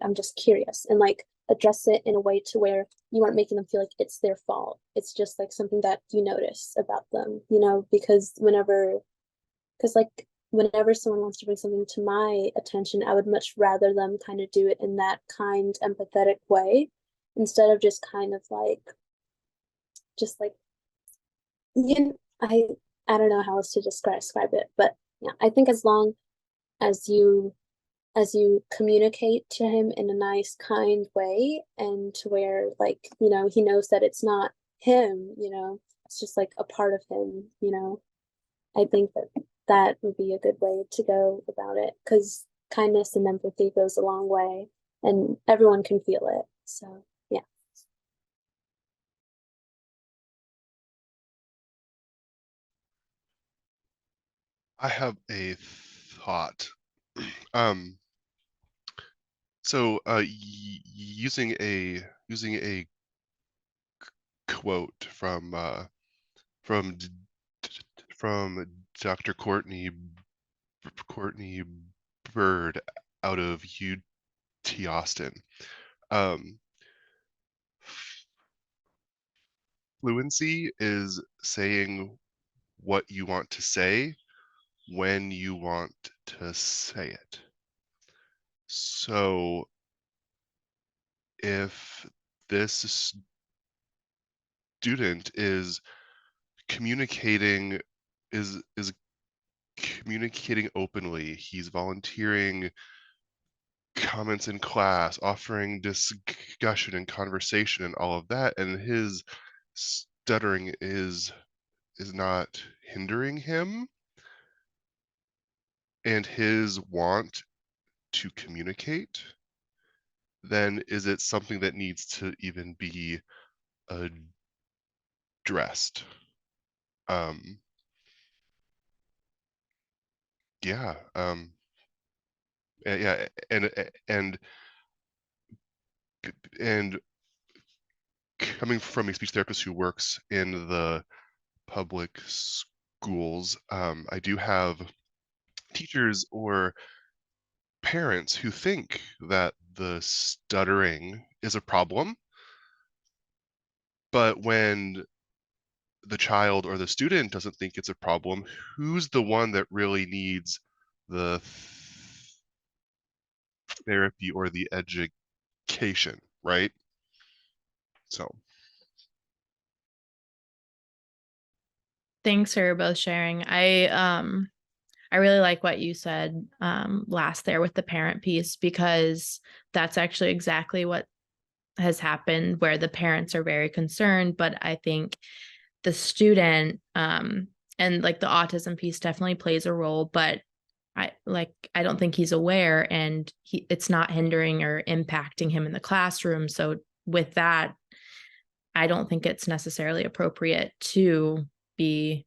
I'm just curious, and like address it in a way to where you aren't making them feel like it's their fault. It's just like something that you notice about them, because whenever someone wants to bring something to my attention, I would much rather them kind of do it in that kind, empathetic way, instead of just kind of like just like I don't know how else to describe it, but yeah, I think as long as you communicate to him in a nice, kind way, and to where like he knows that it's not him, it's just like a part of him, I think that that would be a good way to go about it, because kindness and empathy goes a long way, and everyone can feel it. So yeah. I have a thought. So using a quote from from Dr. Courtney Bird out of UT Austin. Fluency is saying what you want to say when you want to say it. So if this student is communicating communicating openly, he's volunteering comments in class, offering discussion and conversation and all of that, and his stuttering is not hindering him, and his want to communicate, then is it something that needs to even be addressed? Yeah, yeah, and coming from a speech therapist who works in the public schools, I do have teachers or parents who think that the stuttering is a problem, but when the child or the student doesn't think it's a problem, who's the one that really needs the therapy or the education, right? So Thanks for both sharing. I really like what you said last there with the parent piece, because that's actually exactly what has happened, where the parents are very concerned, but I think the student and like the autism piece definitely plays a role, but I don't think he's aware, and it's not hindering or impacting him in the classroom. So with that, I don't think it's necessarily appropriate to be,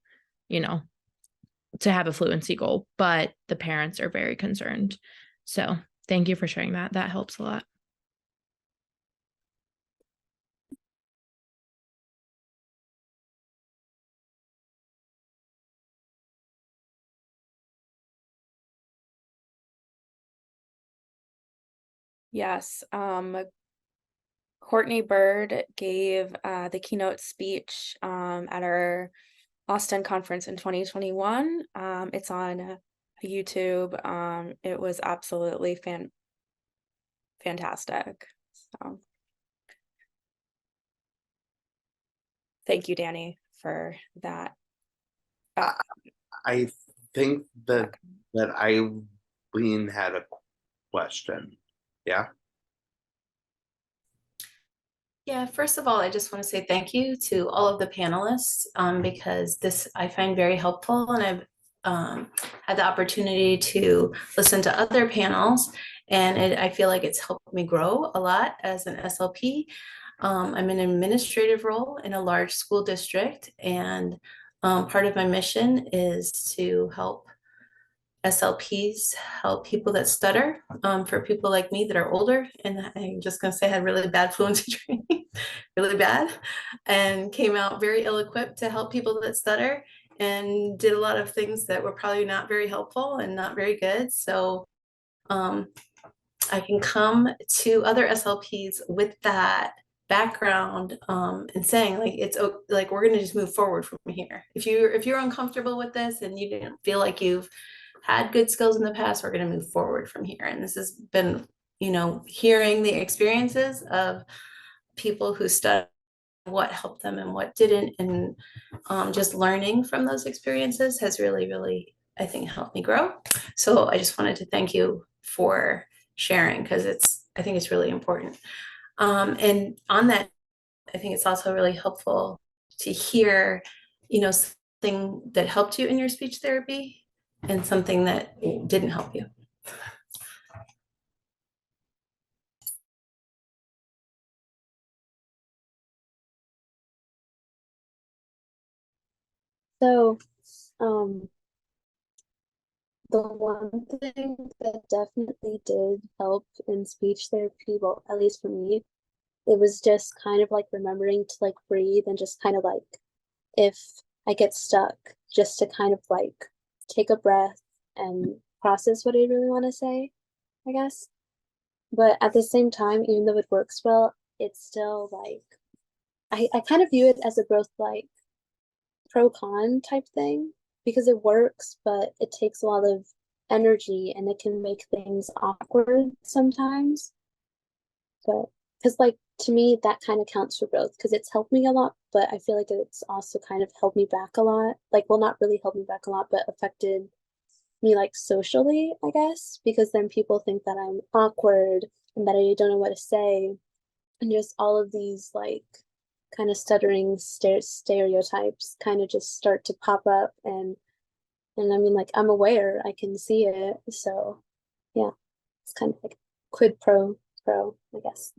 to have a fluency goal, but the parents are very concerned. So thank you for sharing that. That helps a lot. Yes, Courtney Bird gave the keynote speech at our Austin conference in 2021. It's on YouTube. It was absolutely fantastic. So thank you, Danny, for that. I think that Eileen had a question. Yeah. Yeah, first of all, I just want to say thank you to all of the panelists because this I find very helpful, and I've had the opportunity to listen to other panels, and I feel like it's helped me grow a lot as an SLP. I'm in an administrative role in a large school district, and part of my mission is to help SLPs help people that stutter, for people like me that are older. And I'm just going to say I had really bad fluency training, really bad, and came out very ill-equipped to help people that stutter, and did a lot of things that were probably not very helpful and not very good. So I can come to other SLPs with that background and saying like it's like we're going to just move forward from here. If you're uncomfortable with this and you didn't feel like you've had good skills in the past, we're going to move forward from here. And this has been, hearing the experiences of people who studied, what helped them and what didn't, and just learning from those experiences has really, really, I think, helped me grow. So I just wanted to thank you for sharing, because I think it's really important. And on that, I think it's also really helpful to hear, something that helped you in your speech therapy and something that didn't help you. So, the one thing that definitely did help in speech therapy, well, at least for me, it was just kind of like remembering to like breathe and just kind of like, if I get stuck, just to kind of like take a breath and process what I really want to say, I guess. But at the same time, even though it works well, it's still like, I kind of view it as a both like pro-con type thing, because it works, but it takes a lot of energy and it can make things awkward sometimes. But because like to me that kind of counts for both, because it's helped me a lot, but I feel like it's also kind of held me back a lot. Like, well, not really held me back a lot, but affected me like socially, I guess, because then people think that I'm awkward and that I don't know what to say, and just all of these like kind of stuttering stereotypes kind of just start to pop up. And I mean, like, I'm aware, I can see it, so yeah, it's kind of like quid pro pro, I guess.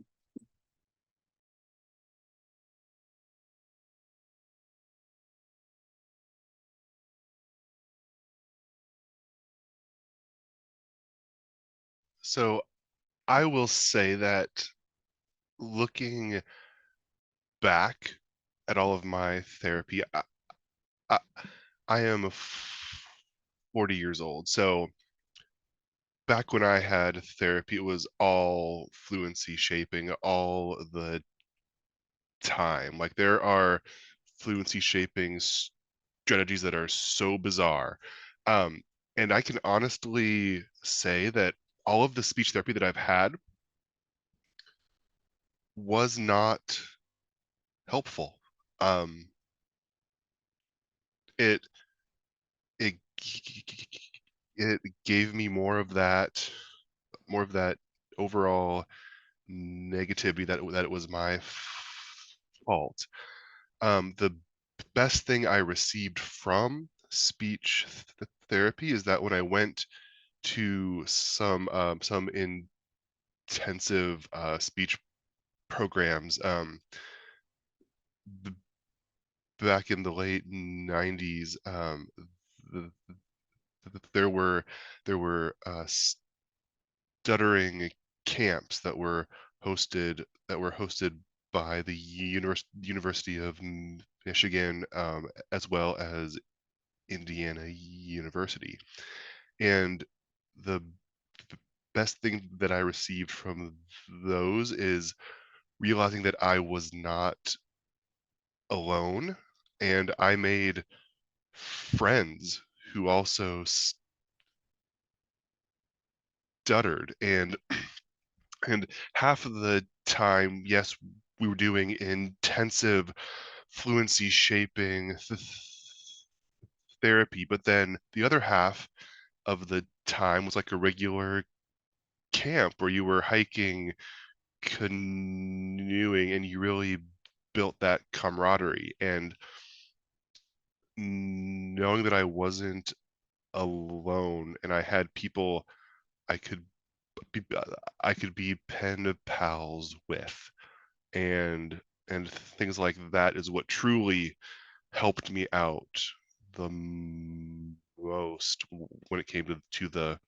So I will say that looking back at all of my therapy, I am 40 years old. So back when I had therapy, it was all fluency shaping all the time. Like there are fluency shaping strategies that are so bizarre. And I can honestly say that all of the speech therapy that I've had was not helpful. It it it gave me more of that overall negativity that it was my fault. The best thing I received from speech therapy is that when I went to some intensive speech programs back in the late 90s, th- there were stuttering camps that were hosted by the University of Michigan, as well as Indiana University. And the best thing that I received from those is realizing that I was not alone, and I made friends who also stuttered. And half of the time, yes, we were doing intensive fluency shaping therapy, but then the other half of the time was like a regular camp where you were hiking, canoeing, and you really built that camaraderie. And knowing that I wasn't alone and I had people I could be pen pals with, and things like that is what truly helped me out the most when it came to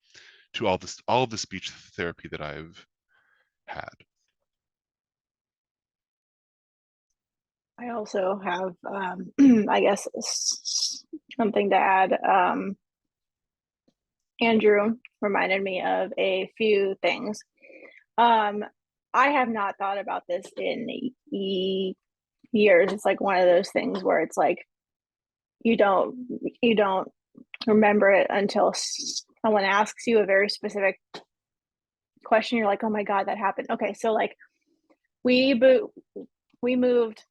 all of the speech therapy that I've had. I also have, I guess, something to add. Andrew reminded me of a few things. I have not thought about this in years. It's like one of those things where it's like you don't remember it until someone asks you a very specific question. You're like, oh my God, that happened. Okay, so like we moved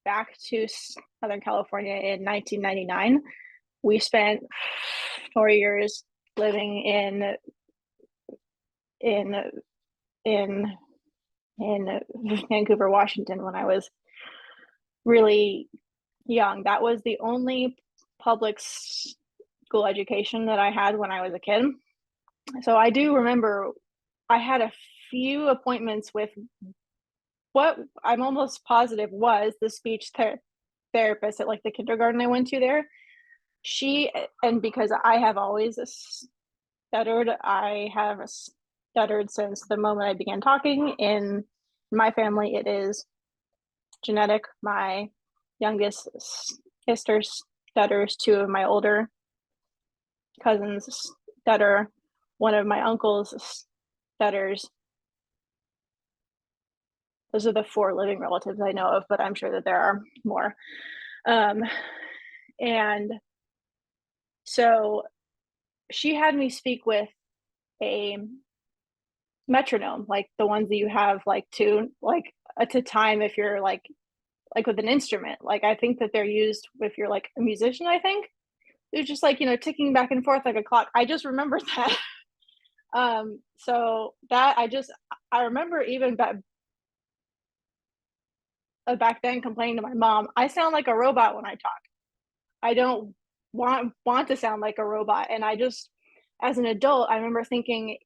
back to Southern California in 1999. We spent 4 years living in Vancouver, Washington when I was really young. That was the only public school education that I had when I was a kid. So I do remember I had a few appointments with what I'm almost positive was the speech therapist at like the kindergarten I went to there. And because I have always stuttered, I have stuttered since the moment I began talking. In my family, it is genetic. My youngest sister stutters. 2 of my older cousins stutter. One of my uncles stutters. Those are the 4 living relatives I know of, but I'm sure that there are more. And so she had me speak with a metronome, like the ones that you have like to time if you're like with an instrument. Like I think that they're used if you're like a musician. I think they're just like, ticking back and forth like a clock. I just remember that. So that I remember even back then complaining to my mom, I sound like a robot when I talk. I don't want to sound like a robot. And I just, as an adult, I remember thinking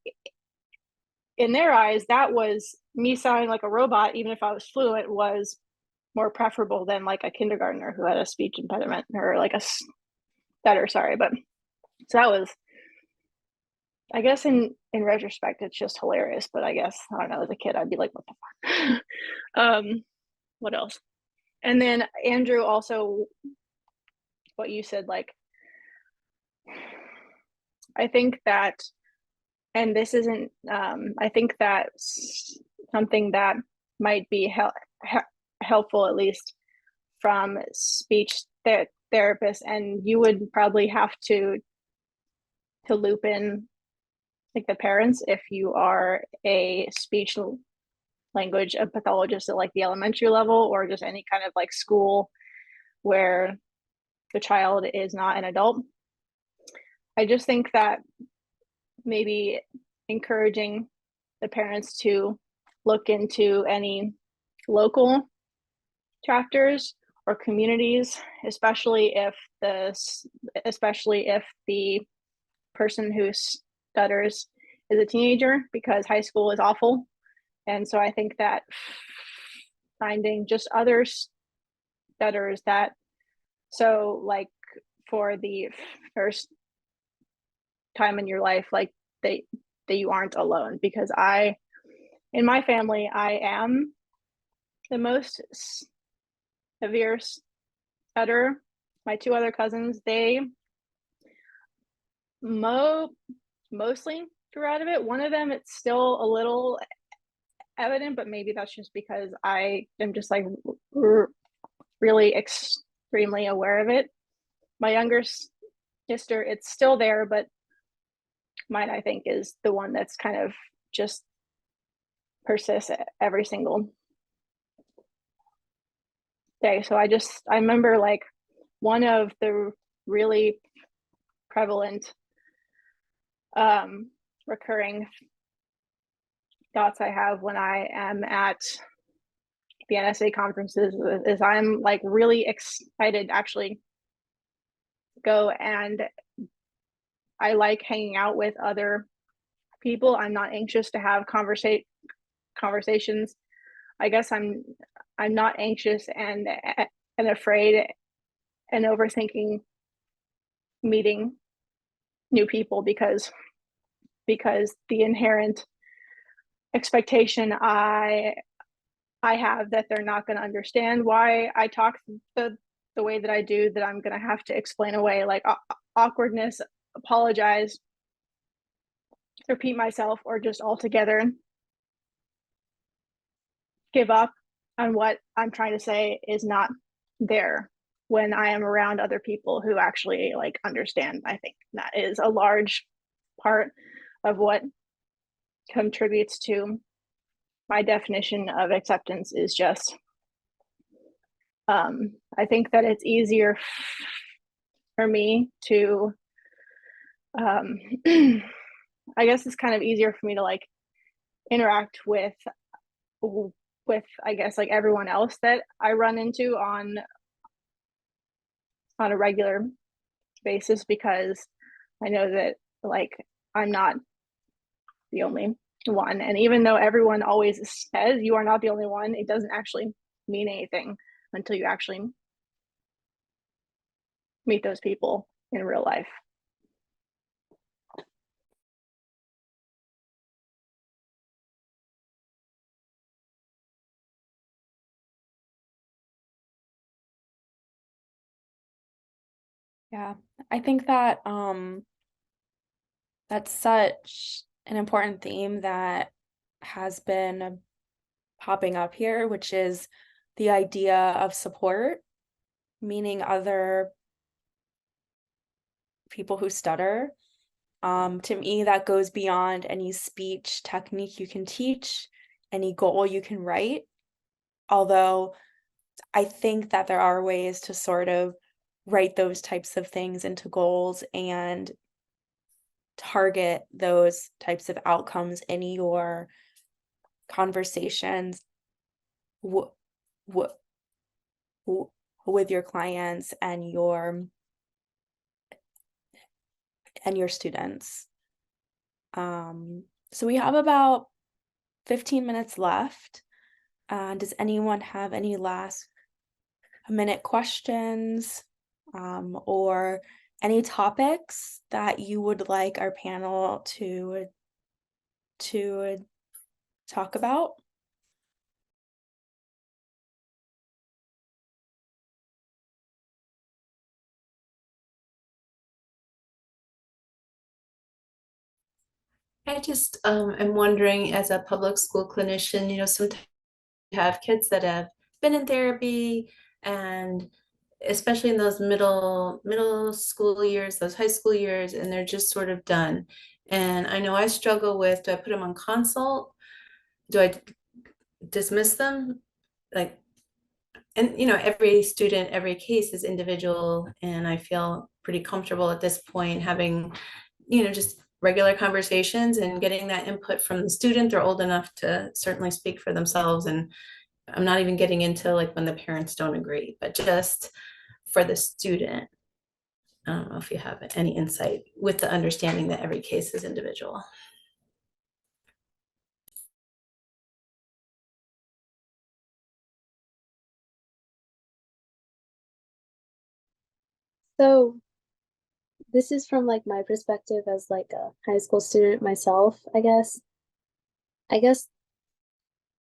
in their eyes, that was me sounding like a robot, even if I was fluent, was more preferable than like a kindergartner who had a speech impediment or like a stutter, sorry. But so that was, I guess in retrospect, it's just hilarious. But I guess, I don't know, as a kid, I'd be like, what the fuck? What else? And then Andrew, also what you said, like, I think that and this isn't, I think that's something that might be helpful, at least from speech therapists, and you would probably have to loop in like the parents if you are a speech language a pathologist at like the elementary level, or just any kind of like school where the child is not an adult. I just think that maybe encouraging the parents to look into any local chapters or communities, especially if the person who stutters is a teenager, because high school is awful. And so I think that finding just other stutters that, so like for the first time in your life, like that you aren't alone, because in my family, I am the most severe stutter. My two other cousins, they mostly grew out of it. One of them, it's still a little evident, but maybe that's just because I am just like really extremely aware of it. My younger sister, it's still there, but mine, I think, is the one that's kind of just persists every single day. So I remember like one of the really prevalent recurring thoughts I have when I am at the NSA conferences is I'm like really excited to actually go, and I like hanging out with other people. I'm not anxious to have conversations. I guess I'm not anxious and afraid and overthinking meeting new people, because the inherent expectation I have that they're not going to understand why I talk the way that I do, that I'm going to have to explain away like awkwardness, apologize, repeat myself, or just altogether give up on what I'm trying to say is not there when I am around other people who actually like understand. I think that is a large part of what contributes to my definition of acceptance, is just I think that it's easier for me to I guess it's kind of easier for me to like interact with I guess like everyone else that I run into on a regular basis, because I know that like I'm not the only one. And even though everyone always says you are not the only one, it doesn't actually mean anything until you actually meet those people in real life. Yeah, I think that that's such an important theme that has been popping up here, which is the idea of support, meaning other people who stutter. To me, that goes beyond any speech technique you can teach, any goal you can write. Although I think that there are ways to sort of write those types of things into goals and target those types of outcomes in your conversations with your clients and your students. So we have about 15 minutes left. Does anyone have any last minute questions or any topics that you would like our panel to talk about? I just am wondering, as a public school clinician, sometimes you have kids that have been in therapy, and especially in those middle school years, those high school years, and they're just sort of done. And I know I struggle with, do I put them on consult? Do I dismiss them? Like, and every student, every case is individual, and I feel pretty comfortable at this point having, just regular conversations and getting that input from the student. They're old enough to certainly speak for themselves, and I'm not even getting into like when the parents don't agree, but just for the student. I don't know if you have any insight with the understanding that every case is individual. So this is from like my perspective as like a high school student myself, I guess. I guess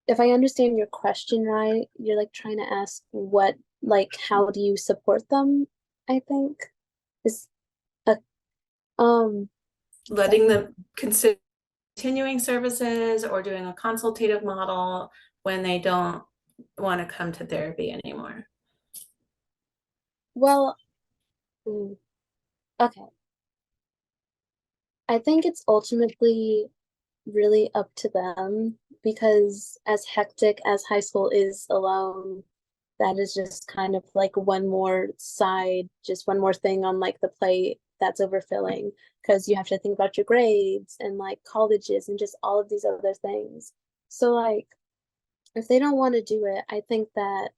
if I understand your question right, you're like trying to ask what, like, how do you support them? I think is a Letting them consider continuing services or doing a consultative model when they don't want to come to therapy anymore. well, okay. I think it's ultimately really up to them because as hectic as high school is alone, that is just kind of like one more side, just one more thing on like the plate that's overfilling because you have to think about your grades and like colleges and just all of these other things. So like if they don't want to do it, I think that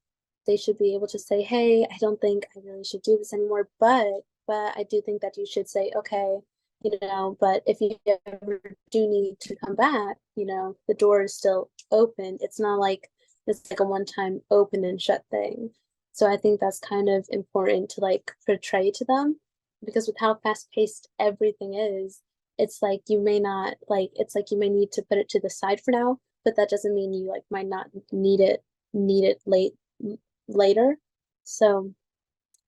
they should be able to say, "Hey, I don't think I really should do this anymore, but I do think that you should say, okay, but if you ever do need to come back, the door is still open. It's not like it's like a one-time open and shut thing." So I think that's kind of important to like portray to them because with how fast-paced everything is, it's like you may not like it's like you may need to put it to the side for now, but that doesn't mean you like might not need it later. So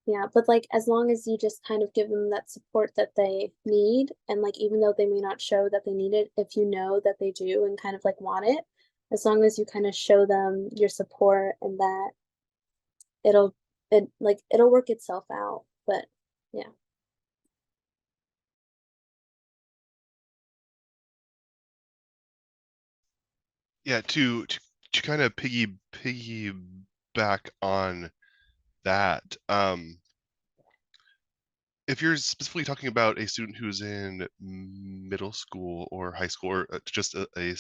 yeah, but like as long as you just kind of give them that support that they need, and like even though they may not show that they need it, if you know that they do and kind of like want it, as long as you kind of show them your support and that it'll it'll work itself out. But yeah. Yeah, to kind of piggyback on that, if you're specifically talking about a student who's in middle school or high school or just a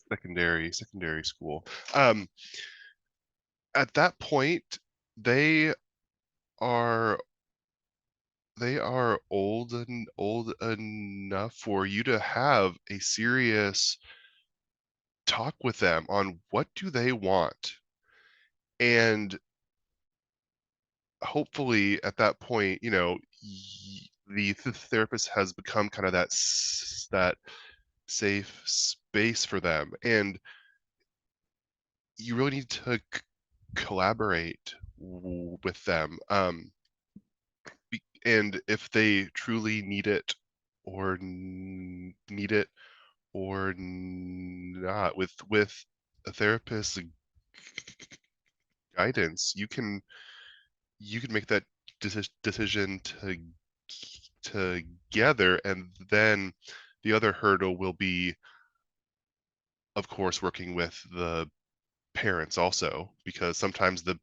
secondary school, at that point they are old enough for you to have a serious talk with them on what do they want. And hopefully at that point, the therapist has become kind of that safe space for them, and you really need to collaborate with them. And if they truly need it or need it or not, with a therapist's guidance, you can make that decision together, and then the other hurdle will be, of course, working with the parents also, because sometimes the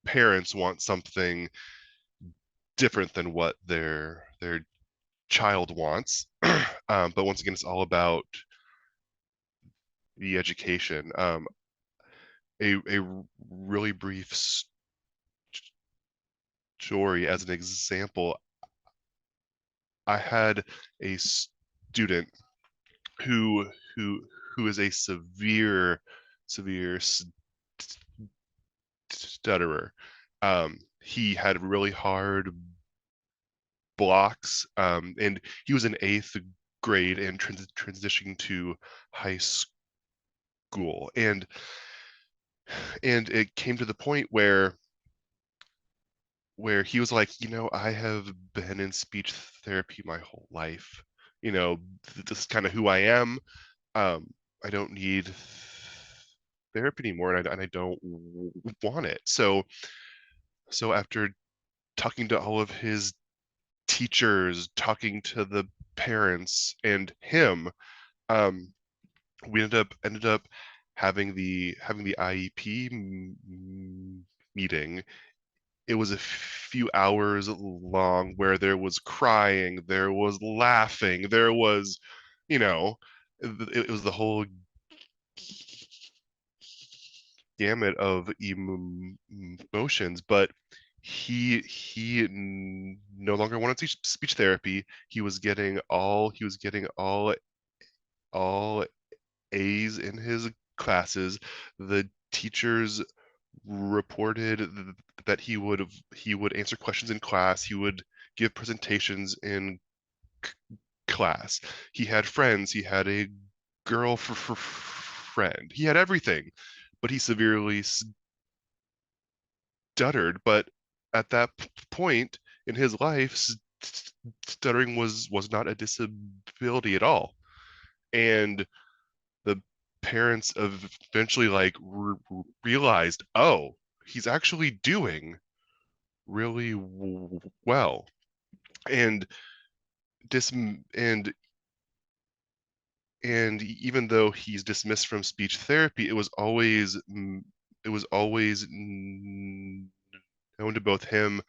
parents want something different than what their child wants. But once again, it's all about the education. A really brief story as an example. I had a student who who who is a severe stutterer. He had really hard blocks, and he was in 8th grade and transitioning to high school, and it came to the point where he was like, I have been in speech therapy my whole life, you know, this is kind of who I am. I don't need therapy anymore, and I don't want it. So after talking to all of his teachers, talking to the parents and him, we ended up having the IEP meeting. It was a few hours long where there was crying, there was laughing, there was, you know, it was the whole gamut of emotions. But he no longer wanted speech therapy. He was getting all A's in his classes. The teachers reported that he would answer questions in class. He would give presentations in class. He had friends. He had a girlfriend. He had everything, but he severely stuttered. But at that point in his life, stuttering was not a disability at all. And the parents eventually like realized, oh, he's actually doing really well. And dis and even though he's dismissed from speech therapy, it was always known to both him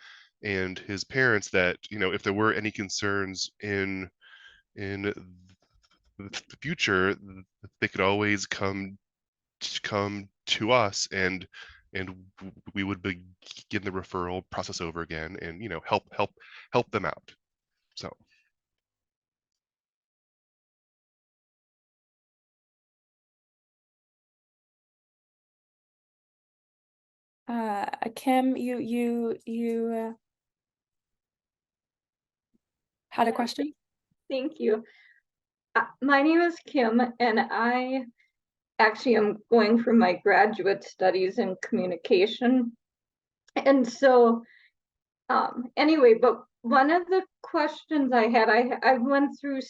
and his parents that, you know, if there were any concerns in the future, they could always come to us, and we would begin the referral process over again, and, you know, help them out. So Kim, you had a question? Thank you. My name is Kim, and I actually am going for my graduate studies in communication. And so, anyway, but one of the questions I had, I went through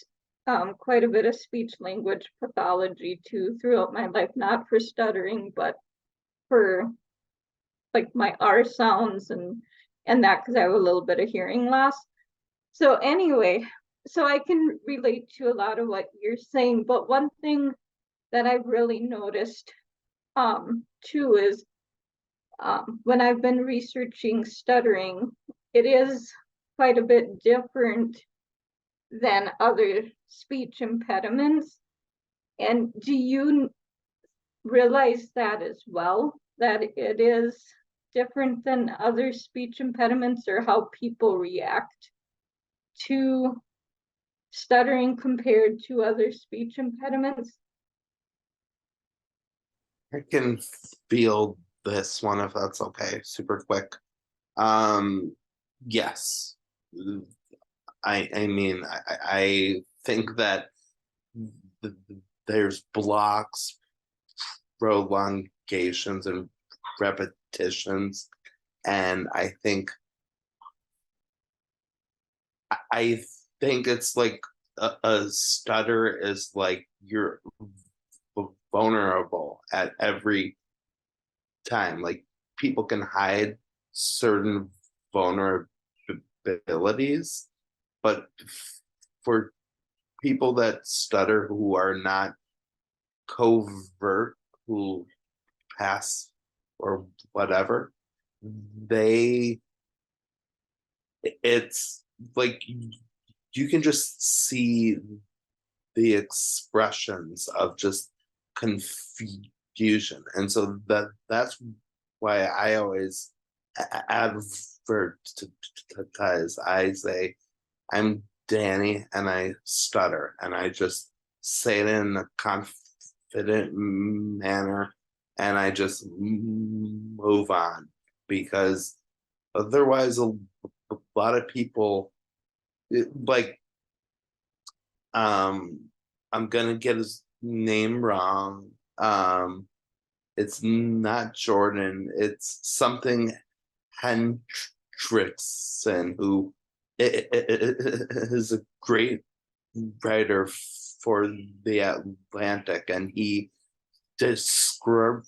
quite a bit of speech language pathology too throughout my life, not for stuttering, but for like my R sounds and that, because I have a little bit of hearing loss. So anyway, so I can relate to a lot of what you're saying, but one thing that I've really noticed too is when I've been researching stuttering, it is quite a bit different than other speech impediments. And do you realize that as well, that it is different than other speech impediments, or how people react to stuttering compared to other speech impediments? I can feel this one, if that's okay, super quick. Yes. I mean, I think that there's blocks, prolongations, and repetitions, and I think it's like a stutter is like you're vulnerable at every time. Like, people can hide certain vulnerabilities, but for people that stutter who are not covert, who pass or whatever, it's like you can just see the expressions of just confusion. And so that's why I always advertise. I say, I'm Danny and I stutter, and I just say it in a confident manner, and I just move on, because otherwise a lot of people I'm gonna get his name wrong. It's not Jordan, it's something Hendrickson, who is a great writer for The Atlantic, and he described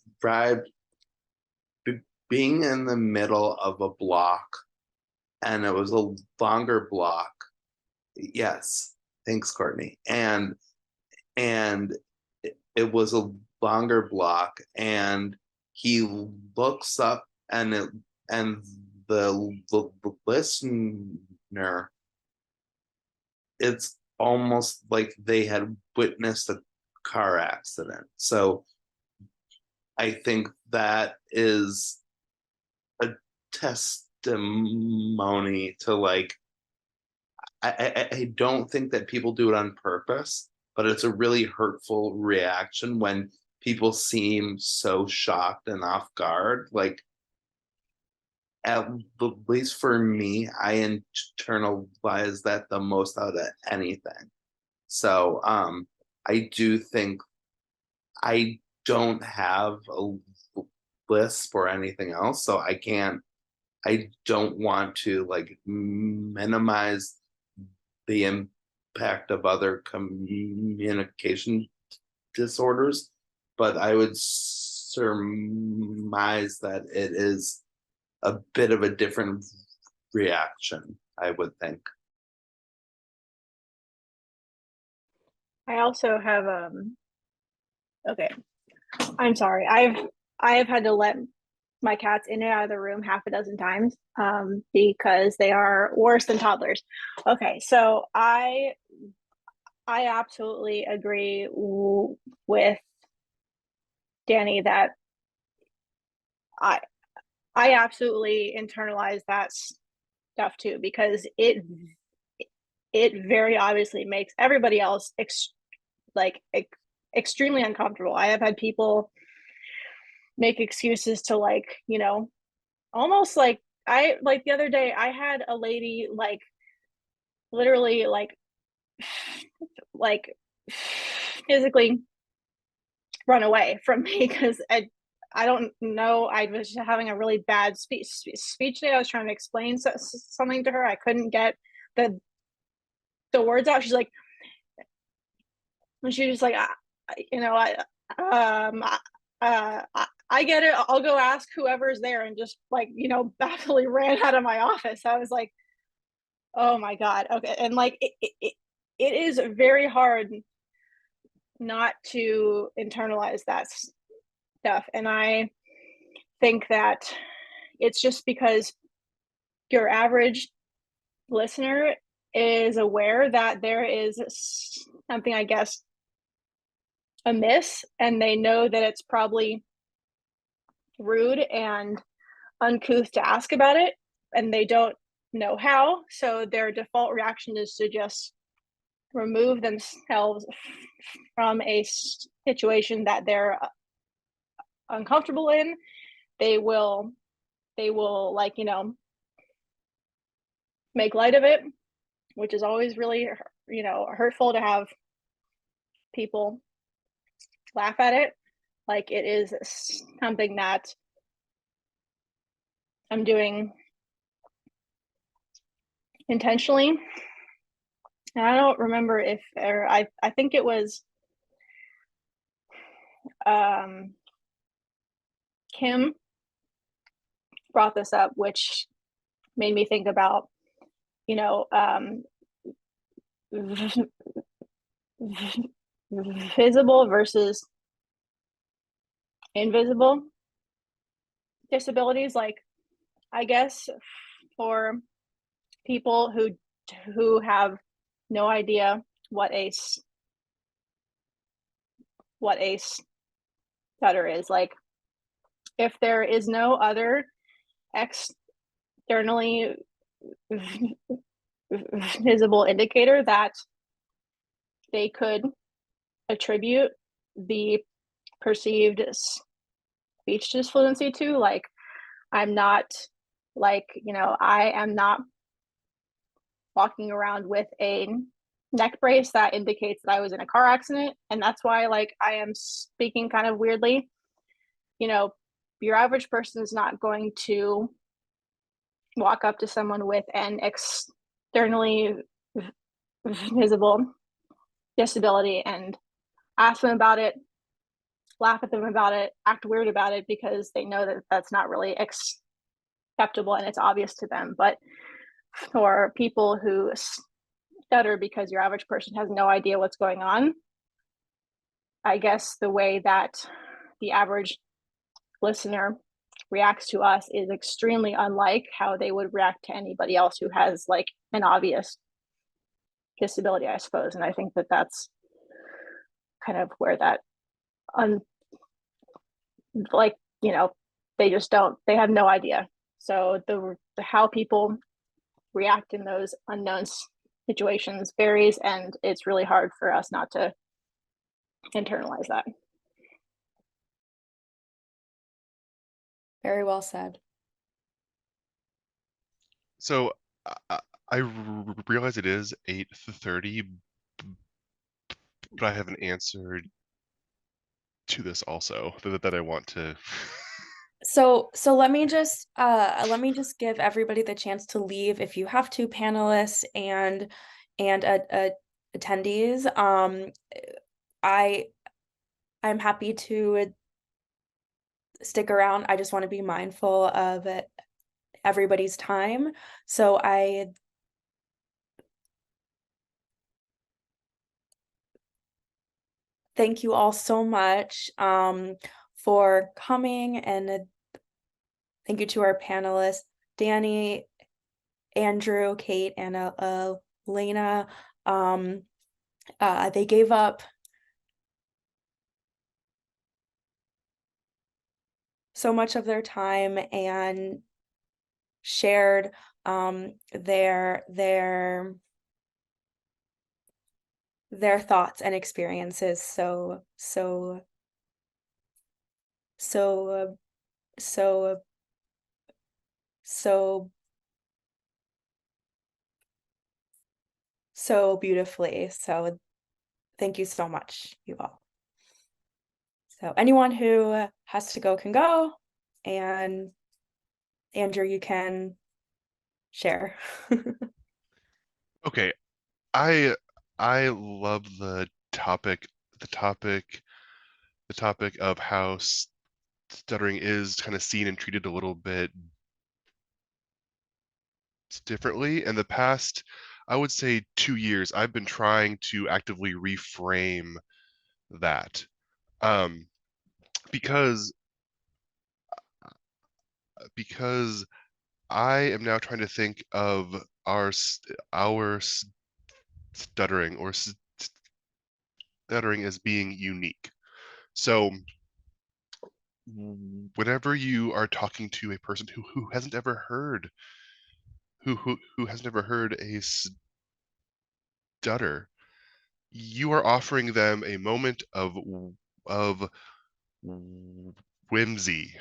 being in the middle of a block, and it was a longer block. Yes, thanks, Courtney. And it was a longer block, and he looks up, and the listener, it's almost like they had witnessed a car accident. So I think that is a testimony to, like, I don't think that people do it on purpose, but it's a really hurtful reaction when people seem so shocked and off guard. Like, at least for me, I internalize that the most out of anything. So I do think I don't have a list for anything else, so I don't want to, like, minimize the impact of other communication disorders, but I would surmise that it is a bit of a different reaction, I would think. I also have okay, I'm sorry. I have had to let my cats in and out of the room half a dozen times because they are worse than toddlers. Okay, so I absolutely agree with Danny that I absolutely internalize that stuff too, because it very obviously makes everybody else extremely uncomfortable. I have had people make excuses to, like, you know, almost like the other day I had a lady like literally like physically run away from me because I don't know, I was having a really bad speech day. I was trying to explain something to her. I couldn't get the words out. She's like, and she was like, you know, I get it. I'll go ask whoever's there, and just, like, you know, bafflingly ran out of my office. I was like, oh my God. Okay. And like, it is very hard not to internalize that stuff. And I think that it's just because your average listener is aware that there is something, I guess, amiss, and they know that it's probably rude and uncouth to ask about it, and they don't know how. So their default reaction is to just remove themselves from a situation that they're uncomfortable in. They will like, you know, make light of it, which is always really, you know, hurtful to have people laugh at it. Like, it is something that I'm doing intentionally. And I don't remember if I think it was Kim brought this up, which made me think about, you know, visible versus invisible disabilities. Like, I guess for people who have no idea what a stutter is, like, if there is no other externally visible indicator that they could attribute the perceived speech disfluency to, like, I'm not, like, you know, I am not walking around with a neck brace that indicates that I was in a car accident, and that's why, like, I am speaking kind of weirdly. You know, your average person is not going to walk up to someone with an externally visible disability and ask them about it, laugh at them about it, act weird about it, because they know that that's not really acceptable and it's obvious to them. But for people who stutter because your average person has no idea what's going on, I guess the way that the average listener reacts to us is extremely unlike how they would react to anybody else who has like an obvious disability, I suppose. And I think that that's kind of where that like, you know, they have no idea. So the how people react in those unknown situations varies, and it's really hard for us not to internalize that. Very well said. So I realize it is 8:30, but I have an answer to this also that I want to. So let me just give everybody the chance to leave if you have to, panelists and attendees. I'm happy to stick around. I just want to be mindful of everybody's time. So I thank you all so much for coming, and thank you to our panelists, Danny, Andrew, Kate, and Elena. They gave up so much of their time and shared their thoughts and experiences so beautifully. So thank you so much, you all. So anyone who has to go can go, and Andrew, you can share. Okay, I love the topic of how stuttering is kind of seen and treated a little bit differently. In the past, I would say 2 years, I've been trying to actively reframe that, because I am now trying to think of our stuttering as being unique. So whenever you are talking to a person who hasn't ever heard a stutter, you are offering them a moment of whimsy.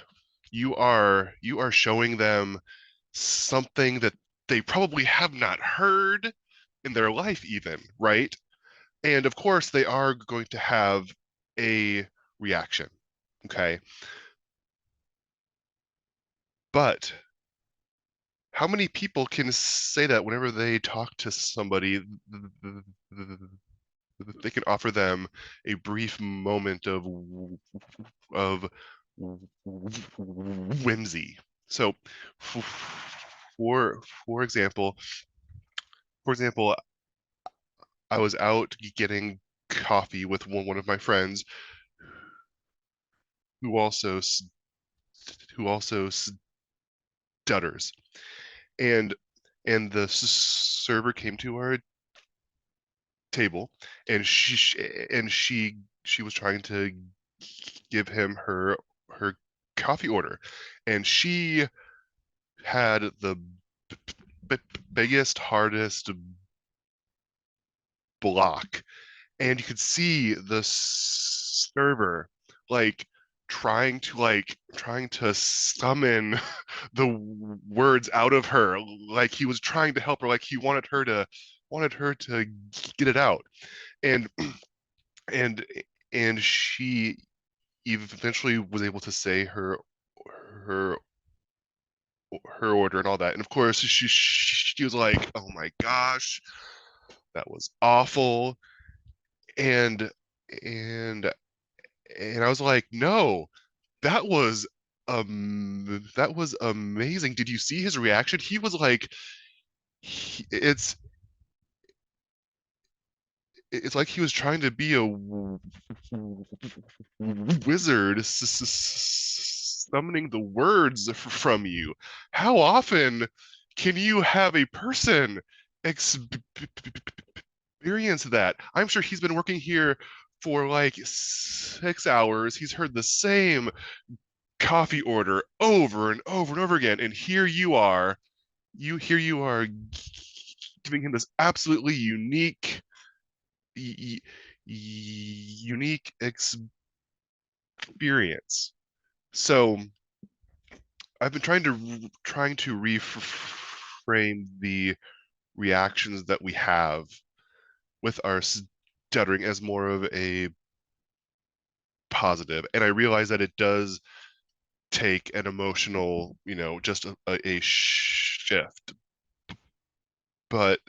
You are showing them something that they probably have not heard in their life even, right? And of course they are going to have a reaction, okay? But how many people can say that whenever they talk to somebody, they can offer them a brief moment of whimsy? So for example, I was out getting coffee with one of my friends who also stutters, and the server came to our table, and she was trying to give him her coffee order, and she had the biggest, hardest block, and you could see the server like trying to summon the words out of her, like he was trying to help her, like he wanted her to get it out, and she eventually was able to say her order and all that, and of course she was like, oh my gosh, that was awful. and and and I was like, no, that was amazing. Did you see his reaction? He was like, it's like he was trying to be a wizard summoning the words from you. How often can you have a person experience that? I'm sure he's been working here for like 6 hours. He's heard the same coffee order over and over and over again, and here you are giving him this absolutely unique experience. So I've been trying to reframe the reactions that we have with our stuttering as more of a positive, and I realize that it does take an emotional, just a shift, but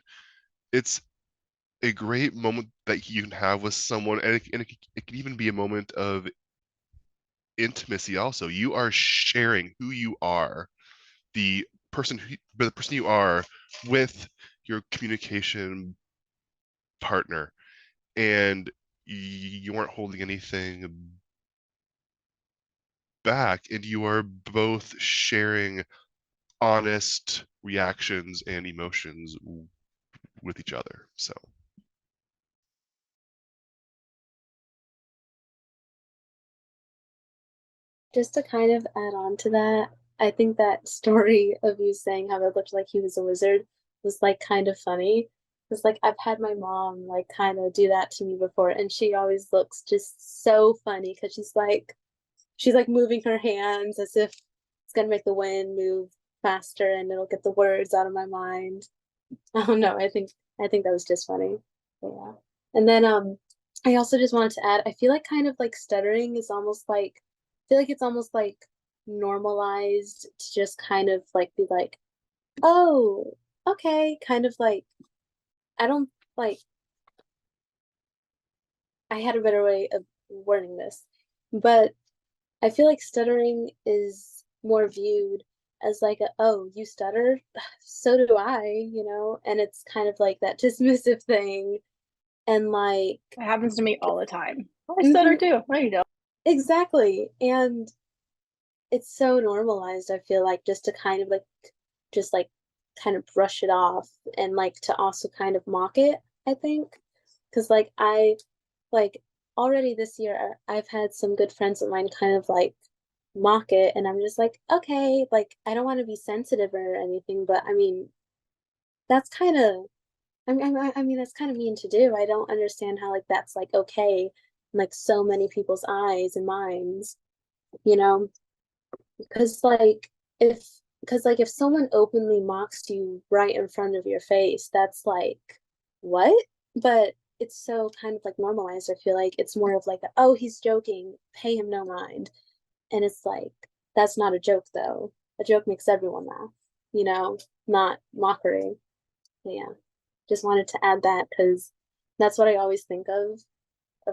it's a great moment that you can have with someone, and it can even be a moment of intimacy also. You are sharing who you are, the person you are, with your communication partner, and you aren't holding anything back, and you are both sharing honest reactions and emotions with each other. So Just to kind of add on to that, I think that story of you saying how it looked like he was a wizard was like kind of funny. Because like I've had my mom like kind of do that to me before, and she always looks just so funny because she's like moving her hands as if it's gonna make the wind move faster and it'll get the words out of my mind. I don't know. I think that was just funny. But yeah. And then I also just wanted to add, I feel like kind of like stuttering is almost like I feel like it's almost like normalized to just kind of like be like, oh, okay, kind of like I don't like I had a better way of wording this, but I feel like stuttering is more viewed as like oh, you stutter? So do I, and it's kind of like that dismissive thing. And like It happens to me all the time. I stutter too. No, you don't. Exactly. And it's so normalized, I feel like, just to kind of like just like kind of brush it off and like to also kind of mock it, I think. Because like I like already this year I've had some good friends of mine kind of like mock it, and I'm just like, okay, like I don't want to be sensitive or anything, but I mean that's kind of I mean that's kind of mean to do. I don't understand how like that's like okay in like so many people's eyes and minds, you know? Because if someone openly mocks you right in front of your face, that's like what? But it's so kind of like normalized. I feel like it's more of like oh, he's joking, pay him no mind. And it's like that's not a joke though. A joke makes everyone laugh, not mockery. But yeah, just wanted to add that because that's what I always think of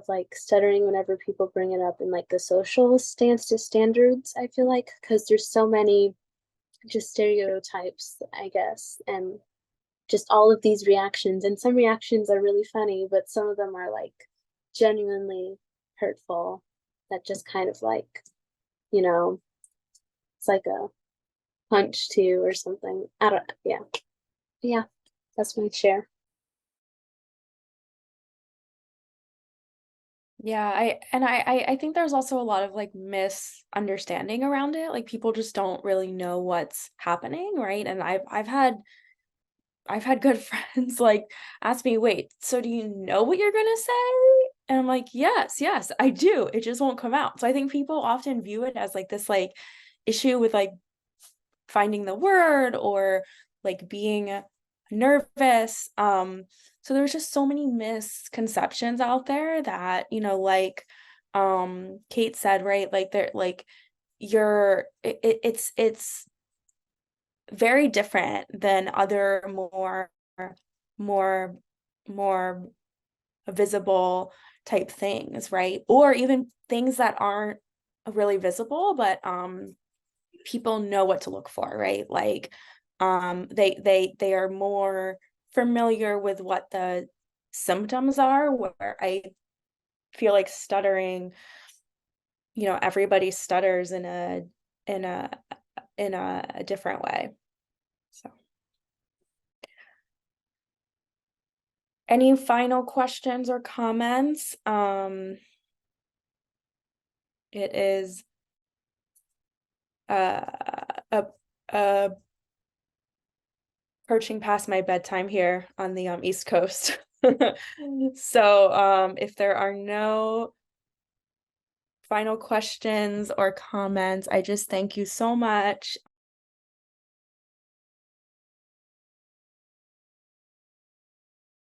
like stuttering whenever people bring it up in like the social standards. I feel like because there's so many just stereotypes, I guess, and just all of these reactions, and some reactions are really funny, but some of them are like genuinely hurtful, that just kind of like it's like a punch too or something. I don't yeah, that's my share. Yeah, I think there's also a lot of like misunderstanding around it. Like people just don't really know what's happening, right? And I've had good friends like ask me, wait, so do you know what you're gonna say? And I'm like, yes, I do. It just won't come out. So I think people often view it as like this like issue with like finding the word or like being nervous. So there's just so many misconceptions out there that, like Kate said, right? Like they're like it's very different than other more visible type things, right? Or even things that aren't really visible, but people know what to look for, right? Like they are more familiar with what the symptoms are, where I feel like stuttering, everybody stutters in a different way. So any final questions or comments? It is approaching past my bedtime here on the East Coast. So if there are no final questions or comments, I just thank you so much